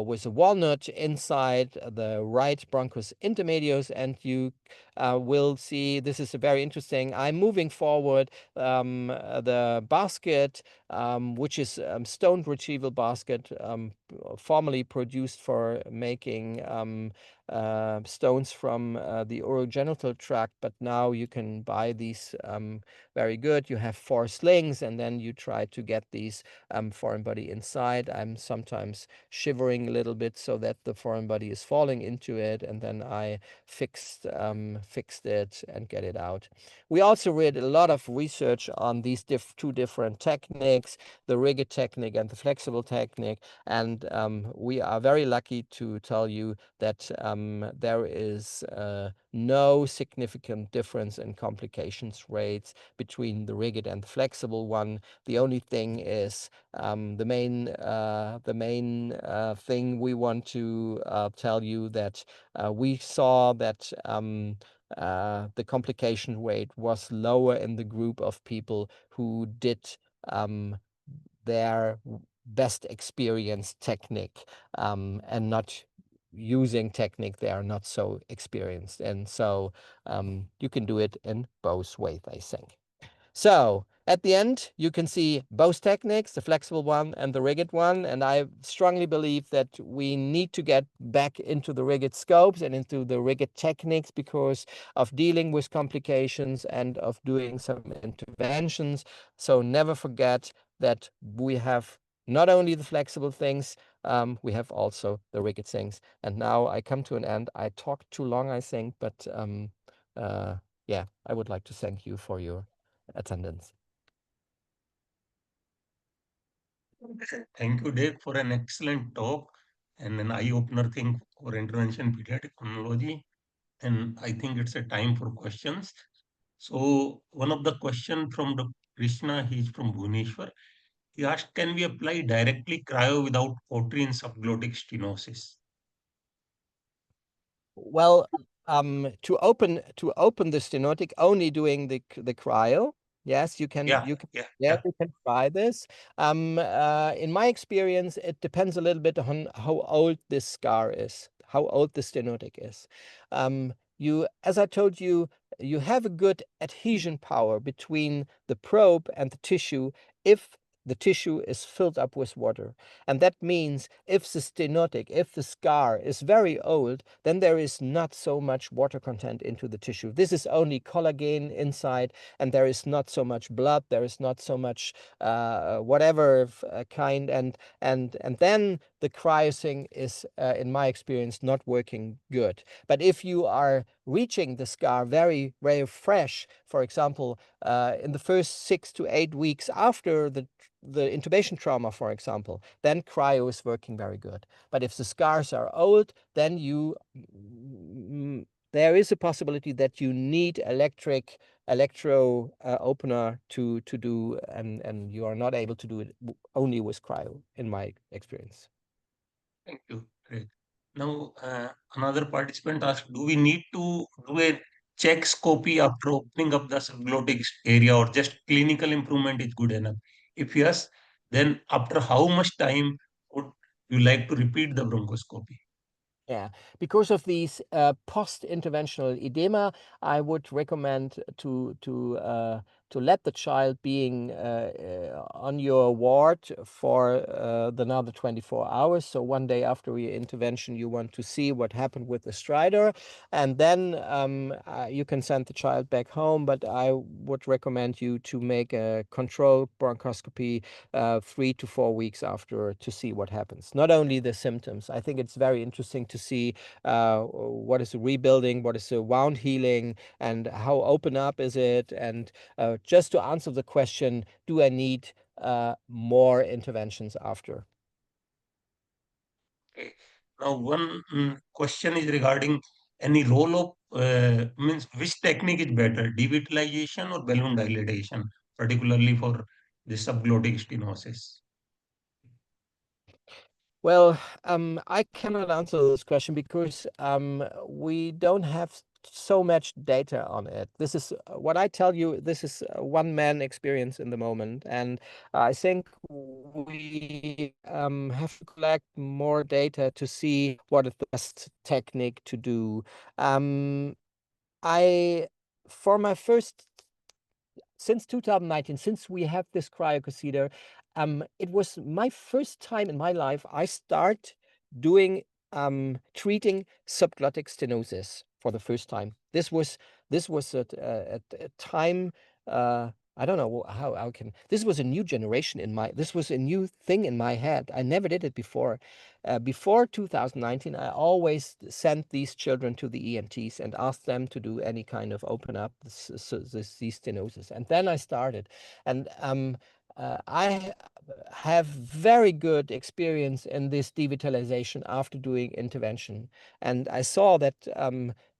with a walnut inside the right bronchus intermedius, and you will see this is a very interesting. I'm moving forward the basket, which is stone retrieval basket, formerly produced for making stones from the urogenital tract, but now you can buy these very good. You have 4 slings, and then you try to get these foreign body inside. I'm sometimes shivering a little bit so that the foreign body is falling into it, and then I fixed it and get it out. We also read a lot of research on these two different techniques, the rigid technique and the flexible technique, and we are very lucky to tell you that there is no significant difference in complications rates between the rigid and the flexible one. The only thing is the main thing we want to tell you that we saw that the complication rate was lower in the group of people who did their best experience technique and not using technique they are not so experienced. And so you can do it in both ways, I think. So at the end, you can see both techniques, the flexible one and the rigid one. And I strongly believe that we need to get back into the rigid scopes and into the rigid techniques because of dealing with complications and of doing some interventions. So never forget that we have not only the flexible things, we have also the rigid things. And now I come to an end. I talked too long, I think, but yeah, I would like to thank you for your attendance. Thank you, Dave, for an excellent talk and an eye-opener thing for intervention pediatric pulmonology. And I think it's a time for questions. So one of the question from the Krishna, he's from Bhubaneswar. He asked, can we apply directly cryo without cautery in subglottic stenosis? Well, to open the stenotic, only doing the cryo. Yes, you can. You can try this. In my experience, it depends a little bit on how old this scar is, how old the stenotic is. As I told you, you have a good adhesion power between the probe and the tissue if the tissue is filled up with water. And that means if the stenotic, if the scar is very old, then there is not so much water content into the tissue. This is only collagen inside, and there is not so much blood, there is not so much whatever kind, and then the cryosing is, in my experience, not working good. But if you are reaching the scar very, very fresh, for example, in the first 6 to 8 weeks after the intubation trauma, for example, then cryo is working very good. But if the scars are old, then there is a possibility that you need electro opener to do, and you are not able to do it only with cryo, in my experience. Thank you. Great. Now, another participant asked, do we need to do a check scopy after opening up the subglottic area, or just clinical improvement is good enough? If yes, then after how much time would you like to repeat the bronchoscopy? Yeah, because of these post-interventional edema, I would recommend to let the child being on your ward for another 24 hours. So one day after your intervention, you want to see what happened with the stridor, and then you can send the child back home. But I would recommend you to make a controlled bronchoscopy 3 to 4 weeks after to see what happens. Not only the symptoms. I think it's very interesting to see what is the rebuilding, what is the wound healing, and how open up is it. And just to answer the question, do I need more interventions after? Okay. Now, one question is regarding any role of, means which technique is better, devitalization or balloon dilatation, particularly for the subglottic stenosis? Well, I cannot answer this question because we don't have so much data on it. This is what I tell you. This is a one-man experience in the moment, and I think we have to collect more data to see what is the best technique to do. For my first since 2019, since we have this cryocatheter, it was my first time in my life I start doing treating subglottic stenosis for the first time. This was at a time. I don't know how I can. This was a new generation in my. This was a new thing in my head. I never did it before. Before 2019, I always sent these children to the ENTs and asked them to do any kind of open up these stenosis. And then I started. And I have very good experience in this devitalization after doing intervention. And I saw that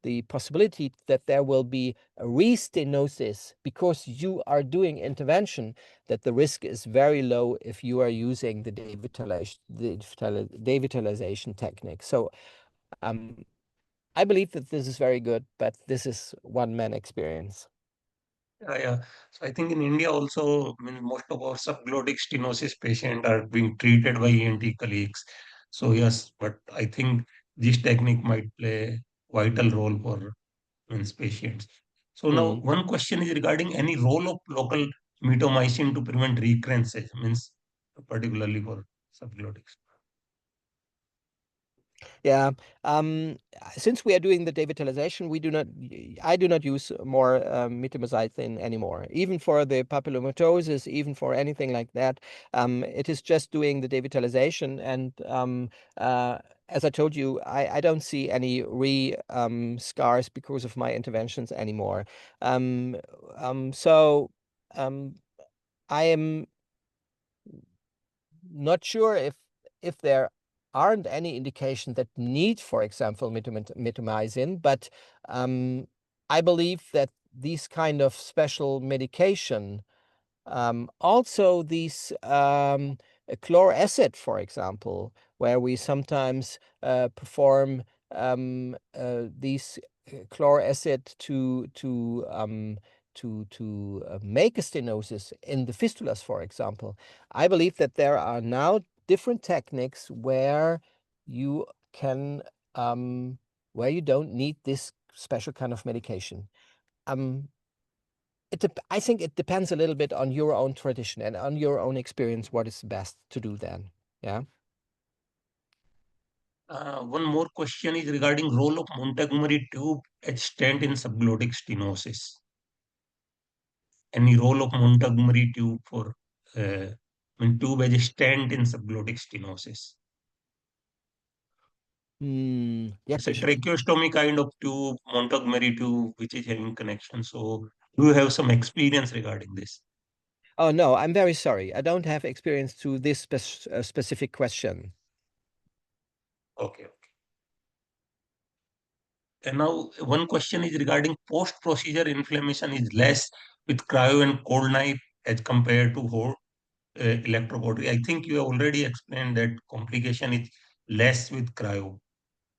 the possibility that there will be a restenosis because you are doing intervention, that the risk is very low if you are using the devitalization technique. So I believe that this is very good, but this is one-man experience. Yeah. So I think in India also, I mean, most of our subglottic stenosis patients are being treated by ENT colleagues. So yes, but I think this technique might play vital role for means patients. So now one question is regarding any role of local mitomycin to prevent recurrences, means particularly for subglottics. Yeah. Since we are doing the devitalization, I do not use more mitomycin anymore. Even for the papillomatosis, even for anything like that, it is just doing the devitalization. And as I told you, I don't see any scars because of my interventions anymore. So I am not sure if there aren't any indication that need, for example, mitomycin, but I believe that these kind of special medication, also these chlor acid, for example, where we sometimes perform these chlor acid to make a stenosis in the fistulas, for example. I believe that there are now different techniques where you can where you don't need this special kind of medication. I think it depends a little bit on your own tradition and on your own experience what is best to do then. Yeah. One more question is regarding role of Montgomery tube as stent in subglottic stenosis. Any role of Montgomery tube for tube as a stent in subglottic stenosis? Yeah, It's a tracheostomy kind of tube, Montgomery tube, which is having connection. So do you have some experience regarding this? Oh no, I'm very sorry. I don't have experience to this specific question. Okay. And now one question is regarding post-procedure inflammation is less with cryo and cold knife as compared to electrocautery. I think you have already explained that complication is less with cryo.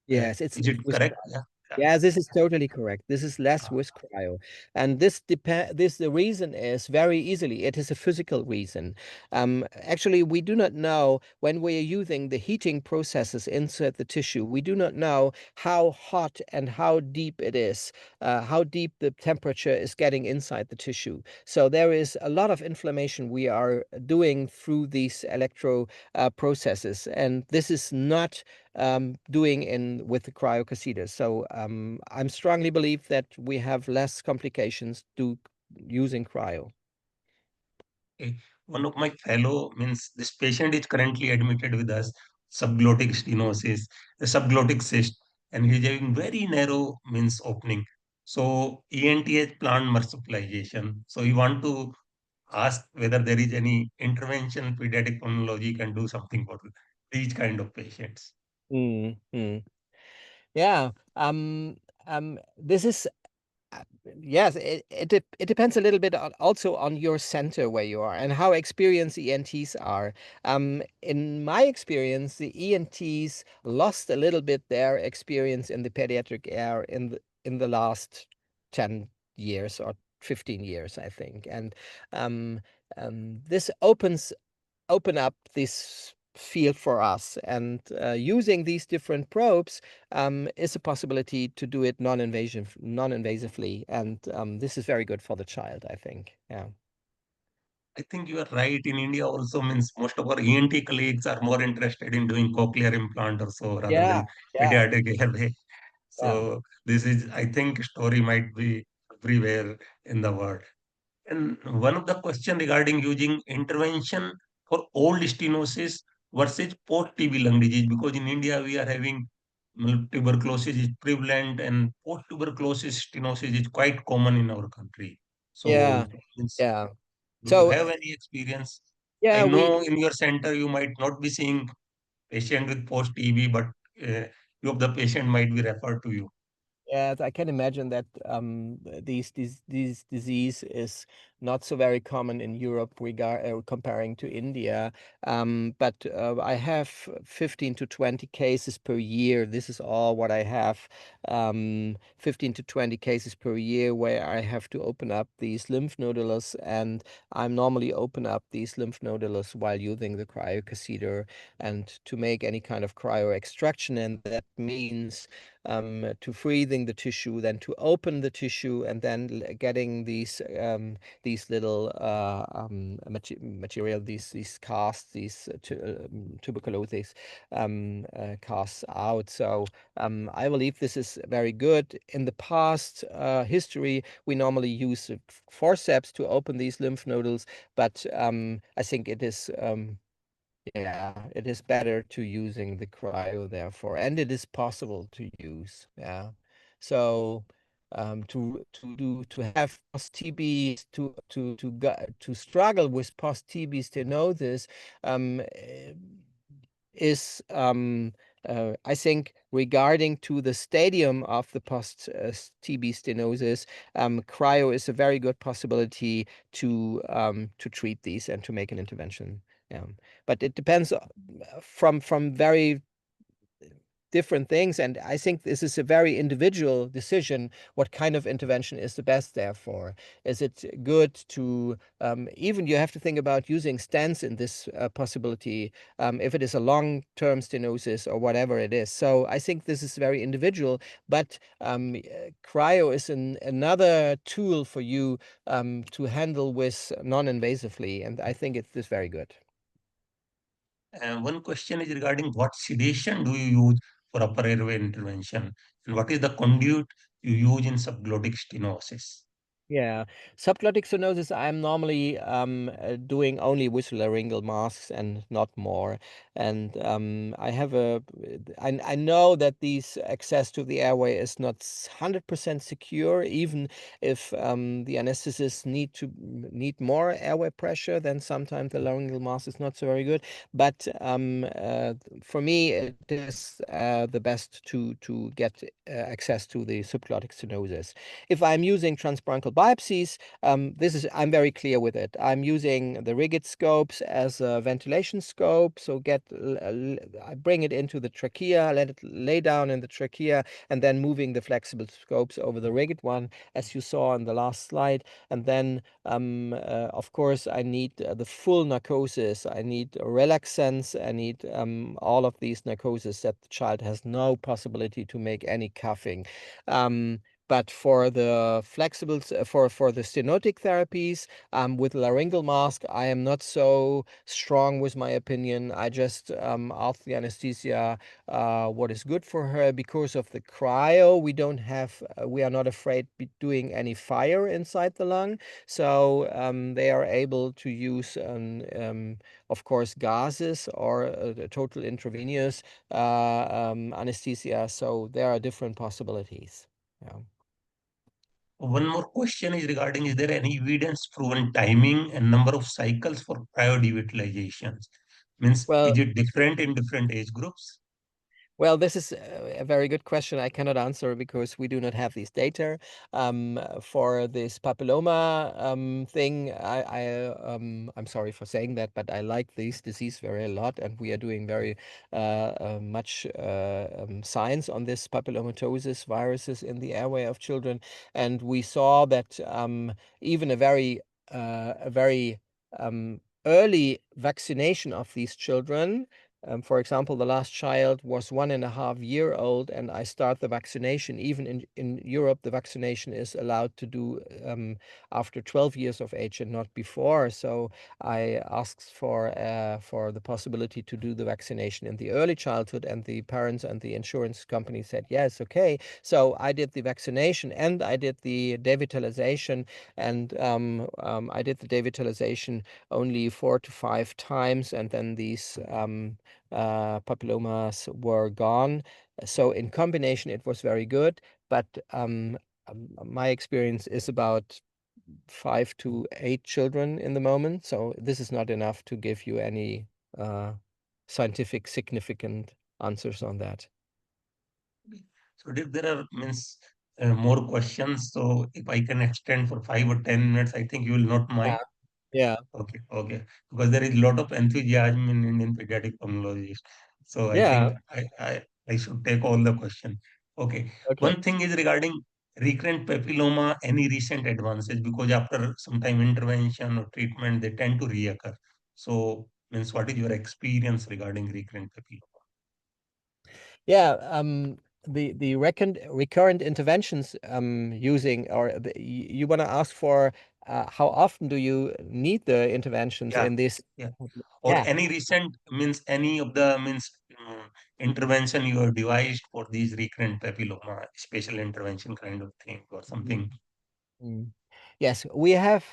Yes, Is it correct? Yeah. Yeah, this is totally correct. This is less with cryo. And the reason is very easily, it is a physical reason. Actually, we do not know when we are using the heating processes inside the tissue, we do not know how hot and how deep it is, how deep the temperature is getting inside the tissue. So there is a lot of inflammation we are doing through these electro processes. And this is not doing with the cryocatheter. So I'm strongly believe that we have less complications using cryo. Okay. One of my fellow means this patient is currently admitted with us, subglottic stenosis, a subglottic cyst, and he's having very narrow means opening. So ENT has planned marsupialization. So we want to ask whether there is any intervention pediatric pulmonology can do something for these kind of patients. Yeah. This is yes, it depends a little bit also on your center where you are and how experienced ENTs are. In my experience, the ENTs lost a little bit their experience in the pediatric area in the last 10 years or 15 years, I think. And this open up this field for us, and using these different probes is a possibility to do it non-invasively, and this is very good for the child, I think. Yeah. I think you are right. In India also means most of our ENT colleagues are more interested in doing cochlear implant or so rather Yeah. than Yeah. pediatric airway. Yeah. So this is, I think, story might be everywhere in the world. And one of the question regarding using intervention for old stenosis versus post-TB lung disease, because in India we are having tuberculosis is prevalent and post-tuberculosis stenosis is quite common in our country. Yeah. So, means, Yeah. do you So have any experience? I yeah, know in your center you might not be seeing patient with post-TB, but few of the patient might be referred to you. yes, I can imagine that these disease is not so very common in Europe comparing to India. But I have 15 to 20 cases per year. This is all what I have. 15 to 20 cases per year where I have to open up these lymph nodules, and I'm normally open up these lymph nodules while using the cryocatheter and to make any kind of cryo extraction, and that means to freezing the tissue, then to open the tissue, and then getting these little material, these casts, these tuberculosis casts out. So I believe this is very good. In the past history, we normally use forceps to open these lymph nodules, but I think it is. Yeah, it is better to using the cryo therefore, and it is possible to use. Yeah, so to have post TB to struggle with post TB stenosis is I think regarding to the stadium of the post TB stenosis, cryo is a very good possibility to treat these and to make an intervention. Yeah, but it depends from very different things, and I think this is a very individual decision what kind of intervention is the best. Therefore, is it good to even you have to think about using stents in this possibility if it is a long-term stenosis or whatever it is. So I think this is very individual, but cryo is another tool for you to handle with non-invasively, and I think it is very good. One question is regarding what sedation do you use for upper airway intervention, and what is the conduit you use in subglottic stenosis? Yeah, subglottic stenosis, I'm normally doing only with laryngeal masks and not more. And I know that these access to the airway is not 100% secure, even if the anesthetists need more airway pressure, then sometimes the laryngeal mask is not so very good. But for me, it is the best to get access to the subglottic stenosis. If I'm using transbronchial biopsies, I'm very clear with it. I'm using the rigid scopes as a ventilation scope. So I bring it into the trachea, let it lay down in the trachea, and then moving the flexible scopes over the rigid one, as you saw on the last slide. And then, of course, I need the full narcosis. I need relaxants. I need all of these narcosis that the child has no possibility to make any coughing. But for the flexibles, for the stenotic therapies with laryngeal mask, I am not so strong with my opinion. I just ask the anesthesia what is good for her. Because of the cryo, we are not afraid doing any fire inside the lung. So they are able to use, of course, gases or a total intravenous anesthesia. So there are different possibilities. Yeah. One more question is regarding, is there any evidence proven timing and number of cycles for cryo devitalizations? Means, Well, is it different in different age groups? Well, this is a very good question. I cannot answer because we do not have these data. For this papilloma thing, I'm sorry for saying that, but I like this disease very a lot, and we are doing very much science on this papillomatosis viruses in the airway of children, and we saw that even a very early vaccination of these children. For example, the last child was 1.5 years old, and I start the vaccination. Even in Europe, the vaccination is allowed to do after 12 years of age and not before. So I asked for the possibility to do the vaccination in the early childhood, and the parents and the insurance company said yes, okay. So I did the vaccination and I did the devitalization, and I did the devitalization only 4 to 5 times, and then these papillomas were gone. So in combination, it was very good. But my experience is about 5 to 8 children in the moment. So this is not enough to give you any scientific significant answers on that. So if there are more questions, so if I can extend for 5 or 10 minutes, I think you will not mind. Yeah. Okay, okay. Because there is a lot of enthusiasm in Indian pediatric pulmonologists. So I Yeah. think I should take all the questions. Okay. Okay. One thing is regarding recurrent papilloma, any recent advances, because after some time intervention or treatment, they tend to reoccur. So what is your experience regarding recurrent papilloma? Yeah, the recurrent interventions using, or you want to ask for how often do you need the interventions Yeah, in this? yeah. Or Yeah. any recent any of the intervention you have devised for these recurrent papilloma, special intervention kind of thing or something. Mm. Yes, we have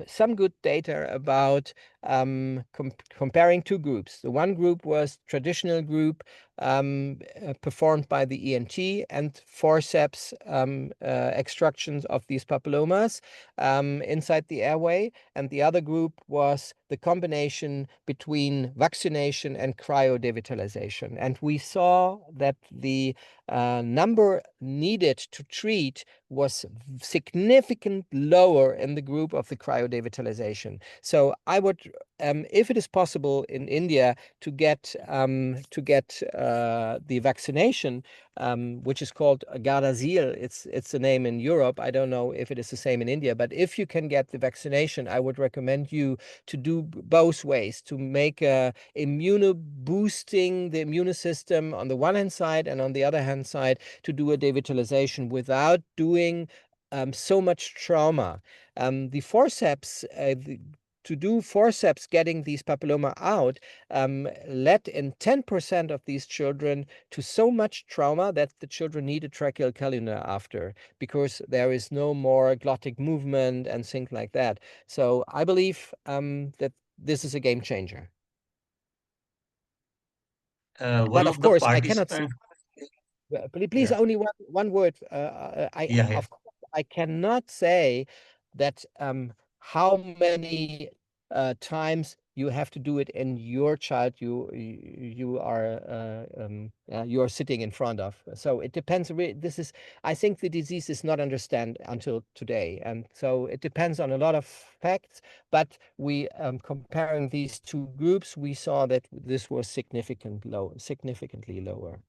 some good data about comparing two groups. The one group was traditional group performed by the ENT and forceps extractions of these papillomas inside the airway. And the other group was the combination between vaccination and cryodevitalization. And we saw that the number needed to treat was significantly lower in the group of the cryodevitalization. So I would, if it is possible in India to get the vaccination, which is called Gardasil. It's a name in Europe. I don't know if it is the same in India, but if you can get the vaccination, I would recommend you to do both ways, to make boosting the immune system on the one hand side, and on the other hand side to do a devitalization without doing so much trauma. The forceps, to do forceps getting these papilloma out, led in 10% of these children to so much trauma that the children need a tracheal cannula after, because there is no more glottic movement and things like that. So I believe that this is a game changer. One But of of the course, I cannot say, participants, please, yeah, only one word. yeah. Of course, I cannot say that how many times you have to do it in your child you are sitting in front of. So it depends. I think the disease is not understand until today, and so it depends on a lot of facts. But we comparing these two groups, we saw that this was significantly lower.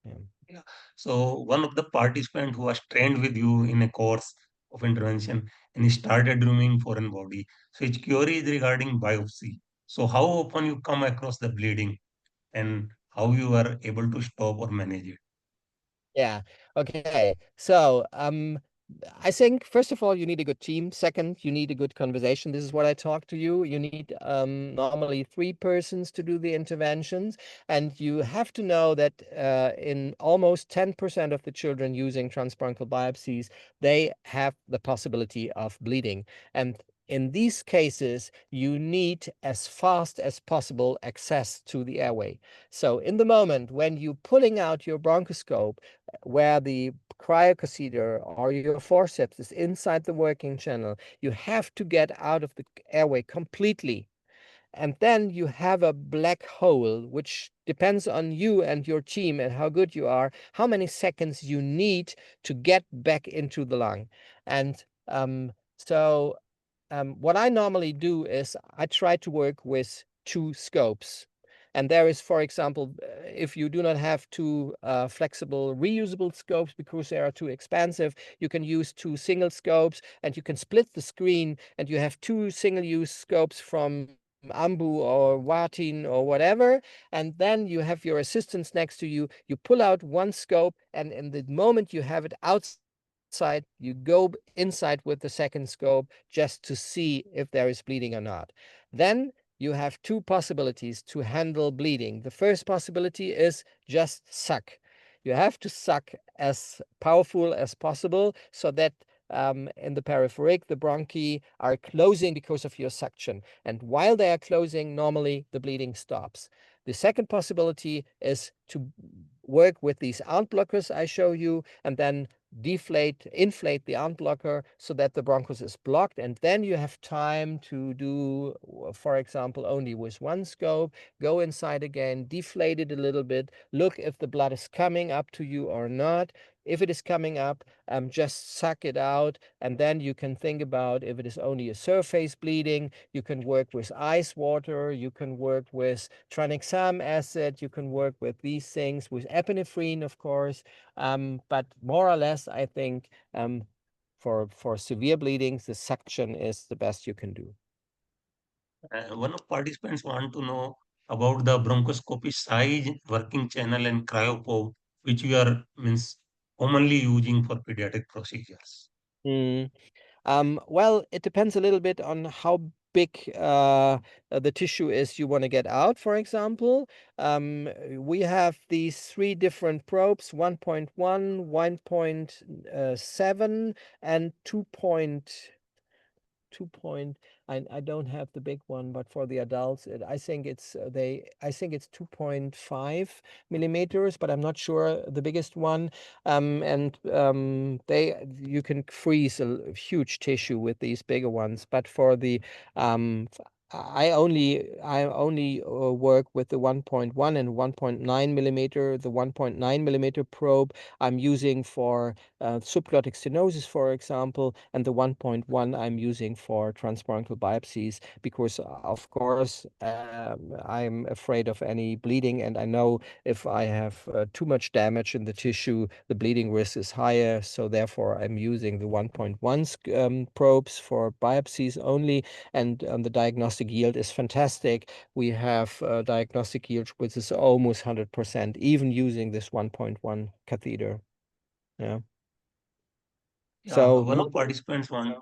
Yeah. Yeah. So one of the participants who was trained with you in a course of intervention and he started doing foreign body. So his query is regarding biopsy. So how often you come across the bleeding and how you are able to stop or manage it? Yeah. Okay. So, I think first of all, you need a good team. Second, you need a good conversation. This is what I talked to you. You need normally 3 persons to do the interventions, and you have to know that in almost 10% of the children using transbronchial biopsies, they have the possibility of bleeding. And in these cases, you need as fast as possible access to the airway. So in the moment when you're pulling out your bronchoscope, where the cryocatheter or your forceps is inside the working channel, you have to get out of the airway completely. and then you have a black hole, which depends on you and your team and how good you are, how many seconds you need to get back into the lung. And what I normally do is I try to work with 2 scopes. And there is, for example, if you do not have 2 flexible reusable scopes because they are too expensive, you can use 2 single scopes, and you can split the screen, and you have 2 single-use scopes from Ambu or Watin or whatever, and then you have your assistants next to you. You pull out one scope, and in the moment you have it outside, you go inside with the second scope just to see if there is bleeding or not. Then you have 2 possibilities to handle bleeding. The first possibility is just suck. You have to suck as powerful as possible so that in the peripheric, the bronchi are closing because of your suction. And while they are closing, normally the bleeding stops. The second possibility is to work with these aunt blockers I show you, and then inflate the aunt blocker so that the bronchus is blocked, and then you have time to do, for example, only with one scope, go inside again, deflate it a little bit, look if the blood is coming up to you or not. If it is coming up, just suck it out, and then you can think about if it is only a surface bleeding, you can work with ice water, you can work with tranexam acid, you can work with these things, with epinephrine, of course, but more or less, I think for severe bleedings, the suction is the best you can do. One of participants want to know about the bronchoscopy size, working channel, and cryoprobe, which we are commonly using for pediatric procedures. Well, it depends a little bit on how big the tissue is you want to get out, for example. We have these 3 different probes, 1.1, 1.7, and 2. I don't have the big one, but for the adults, I think it's 2.5 millimeters, but I'm not sure the biggest one. You can freeze a huge tissue with these bigger ones, but for the I only work with the 1.1 and 1.9 millimeter. The 1.9 millimeter probe I'm using for subglottic stenosis, for example, and the 1.1 I'm using for transbronchial biopsies because, of course, I'm afraid of any bleeding, and I know if I have too much damage in the tissue, the bleeding risk is higher. So therefore, I'm using the 1.1 probes for biopsies only, and the diagnostic yield is fantastic. We have diagnostic yield which is almost 100%, even using this 1.1 catheter. Yeah. So one of participants want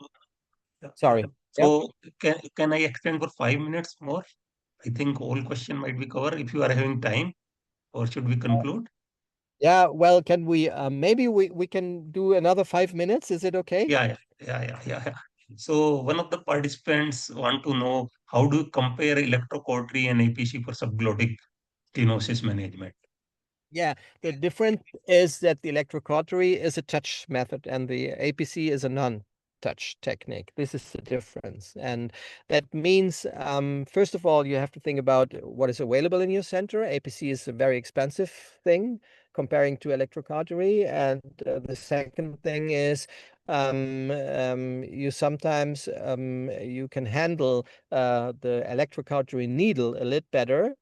to. Sorry. So can I extend for 5 minutes more? I think all question might be covered if you are having time, or should we conclude? Yeah, well, can we maybe we can do another 5 minutes? Is it okay? Yeah. So one of the participants want to know how do you compare electrocautery and APC for subglottic stenosis management? Yeah, the difference is that the electrocautery is a touch method and the APC is a non-touch technique. This is the difference. And that means, first of all, you have to think about what is available in your center. APC is a very expensive thing comparing to electrocautery. And the second thing is you sometimes you can handle the electrocautery needle a little better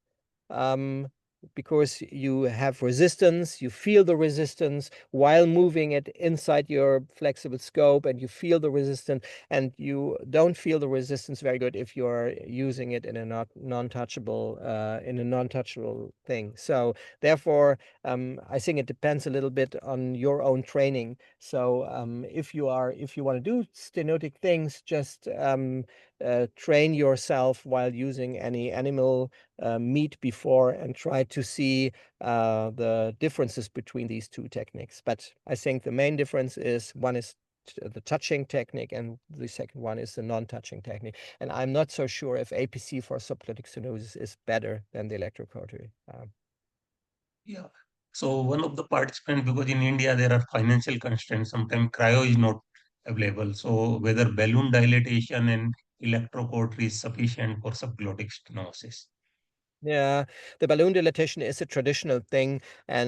because you have resistance, you feel the resistance while moving it inside your flexible scope, and you feel the resistance, and you don't feel the resistance very good if you're using it in a non-touchable thing. So therefore, I think it depends a little bit on your own training. So if you want to do stenotic things, just train yourself while using any animal meet before and try to see the differences between these 2 techniques. But I think the main difference is one is the touching technique and the second one is the non-touching technique. And I'm not so sure if APC for subglottic stenosis is better than the electrocautery. Yeah. So one of the participants, because in India there are financial constraints, sometimes cryo is not available. So whether balloon dilatation and electrocautery is sufficient for subglottic stenosis. Yeah, the balloon dilatation is a traditional thing, but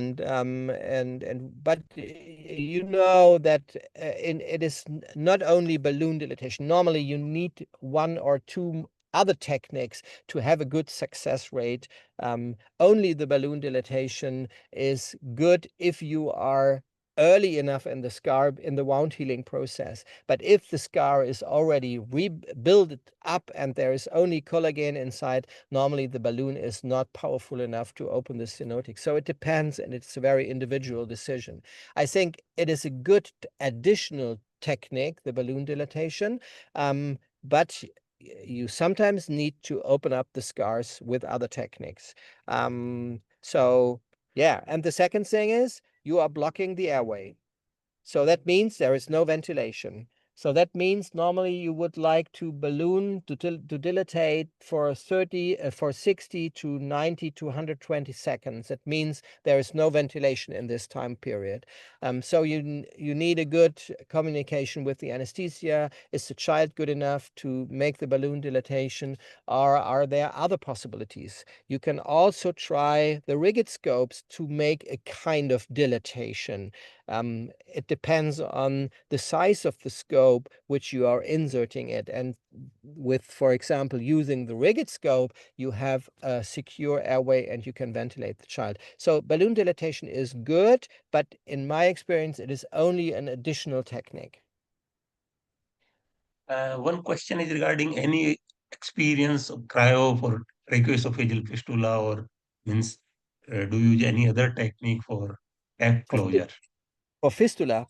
you know that it is not only balloon dilatation. Normally, you need one or two other techniques to have a good success rate. Only the balloon dilatation is good if you are early enough in the wound healing process. But if the scar is already rebuilt up and there is only collagen inside, normally the balloon is not powerful enough to open the stenotic. So it depends, and it's a very individual decision. I think it is a good additional technique, the balloon dilatation, but you sometimes need to open up the scars with other techniques. So yeah, and the second thing is you are blocking the airway. So that means there is no ventilation. So that means normally you would like to balloon to dilatate for 60 to 90 to 120 seconds. That means there is no ventilation in this time period. So you need a good communication with the anesthesia. Is the child good enough to make the balloon dilatation, or are there other possibilities? You can also try the rigid scopes to make a kind of dilatation. It depends on the size of the scope which you are inserting it. And with, for example, using the rigid scope, you have a secure airway and you can ventilate the child. So balloon dilatation is good, but in my experience, it is only an additional technique. One question is regarding any experience of cryo for tracheoesophageal fistula, or means do you use any other technique for gap closure? For fistula?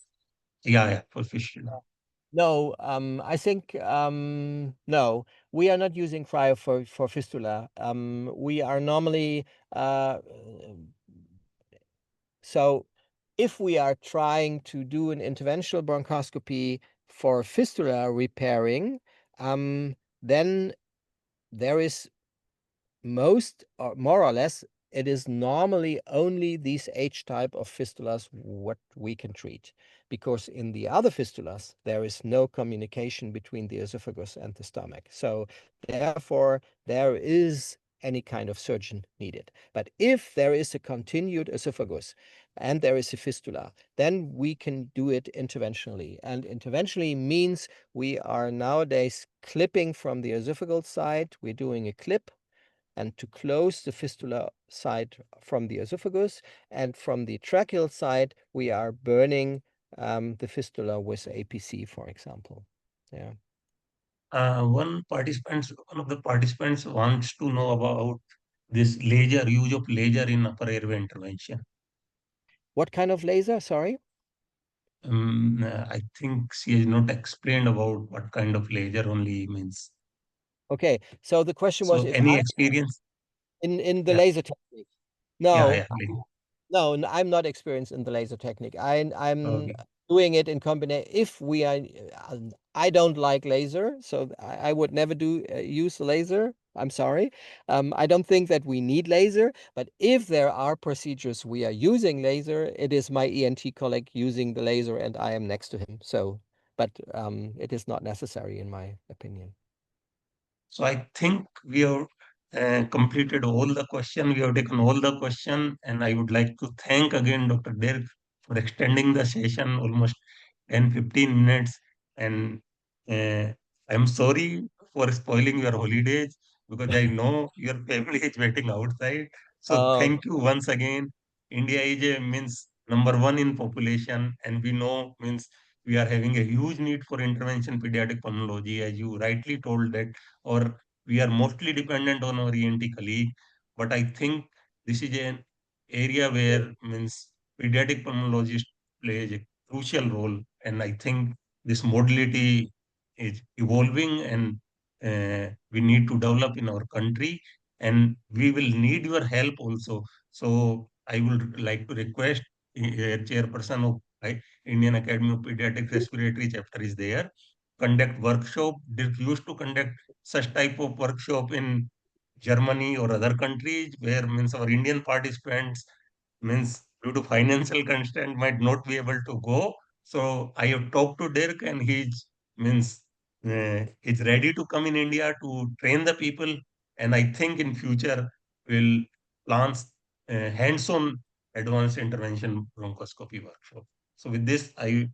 Yeah, for fistula. No, I think no, we are not using cryo for fistula. We are normally so if we are trying to do an interventional bronchoscopy for fistula repairing, then there is most or more or less, it is normally only these H type of fistulas what we can treat, because in the other fistulas, there is no communication between the esophagus and the stomach. So therefore, there is any kind of surgeon needed. But if there is a continued esophagus and there is a fistula, then we can do it interventionally. And interventionally means we are nowadays clipping from the esophageal side. We're doing a clip and to close the fistula side from the esophagus, and from the tracheal side, we are burning the fistula with APC, for example. Yeah. One of the participants wants to know about this laser, use of laser in upper airway intervention. What kind of laser? Sorry. I think she has not explained about what kind of laser only means. Okay, so the question was if any experience in the laser technique. No, yeah. no, I'm not experienced in the laser technique. I'm Okay. doing it in combination. If we are, I don't like laser, so I would never use the laser. I'm sorry. I don't think that we need laser, but if there are procedures we are using laser, it is my ENT colleague using the laser and I am next to him. So, but it is not necessary in my opinion. So I think we have completed all the question. We have taken all the question, and I would like to thank again Dr. Dirk for extending the session almost 10-15 minutes. And I'm sorry for spoiling your holidays, because I know your family is waiting outside. So thank you once again. India is means #1 in population, and we know means we are having a huge need for intervention pediatric pulmonology, as you rightly told that, or we are mostly dependent on our ENT colleague. But I think this is an area where means pediatric pulmonologist plays a crucial role, and I think this modality is evolving, and we need to develop in our country, and we will need your help also. So I would like to request chairperson of Indian Academy of Pediatric Respiratory chapter is there, conduct workshop. They used to conduct such type of workshop in Germany or other countries, where means our Indian participants means due to financial constraint might not be able to go. So I have talked to Dirk, and he's means is ready to come in India to train the people. And I think in future will plans hands-on advanced intervention bronchoscopy workshop. So with this, I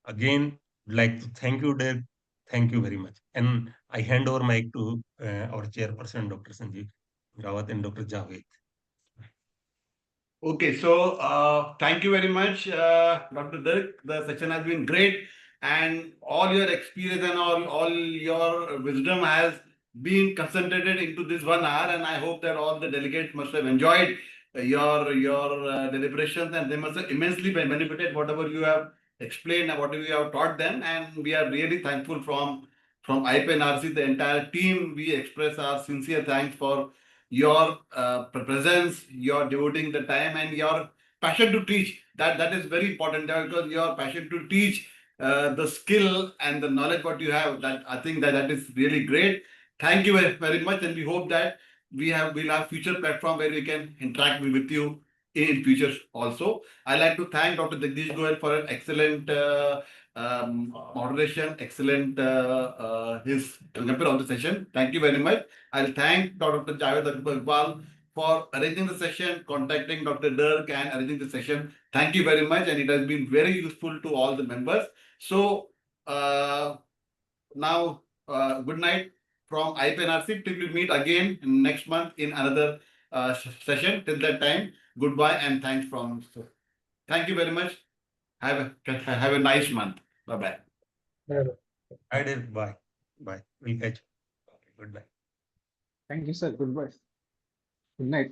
again would like to thank you, Dave. Thank you very much. And I hand over mic to our chairperson, Dr. Sanjeev Rawat and Dr. Javed. Okay, so thank you very much, Dr. Dirk. The session has been great, and all your experience and all your wisdom has been concentrated into this 1 hour. And I hope that all the delegates must have enjoyed your deliberations, and they must have immensely benefited whatever you have explained and whatever you have taught them. And we are really thankful from IPNRC, the entire team. We express our sincere thanks for your presence, your devoting the time, and your passion to teach. That is very important, because your passion to teach, the skill and the knowledge what you have, that I think that is really great. Thank you very much, and we hope that we'll have future platform where we can interact with you in future also. I'd like to thank Dr. Jagdish Goel for an excellent moderation, excellent his conductor of the session. Thank you very much. I'll thank Dr. Javed Iqbal for arranging the session, contacting Dr. Dirk and arranging the session. Thank you very much, and it has been very useful to all the members. So now, good night from IPNRC till we meet again next month in another session. Till that time, goodbye and thanks from. Thank you very much. Have a nice month. Bye bye. I did. Bye. Bye. We'll catch you. Okay, good night. Thank you, sir. Goodbye. Good night.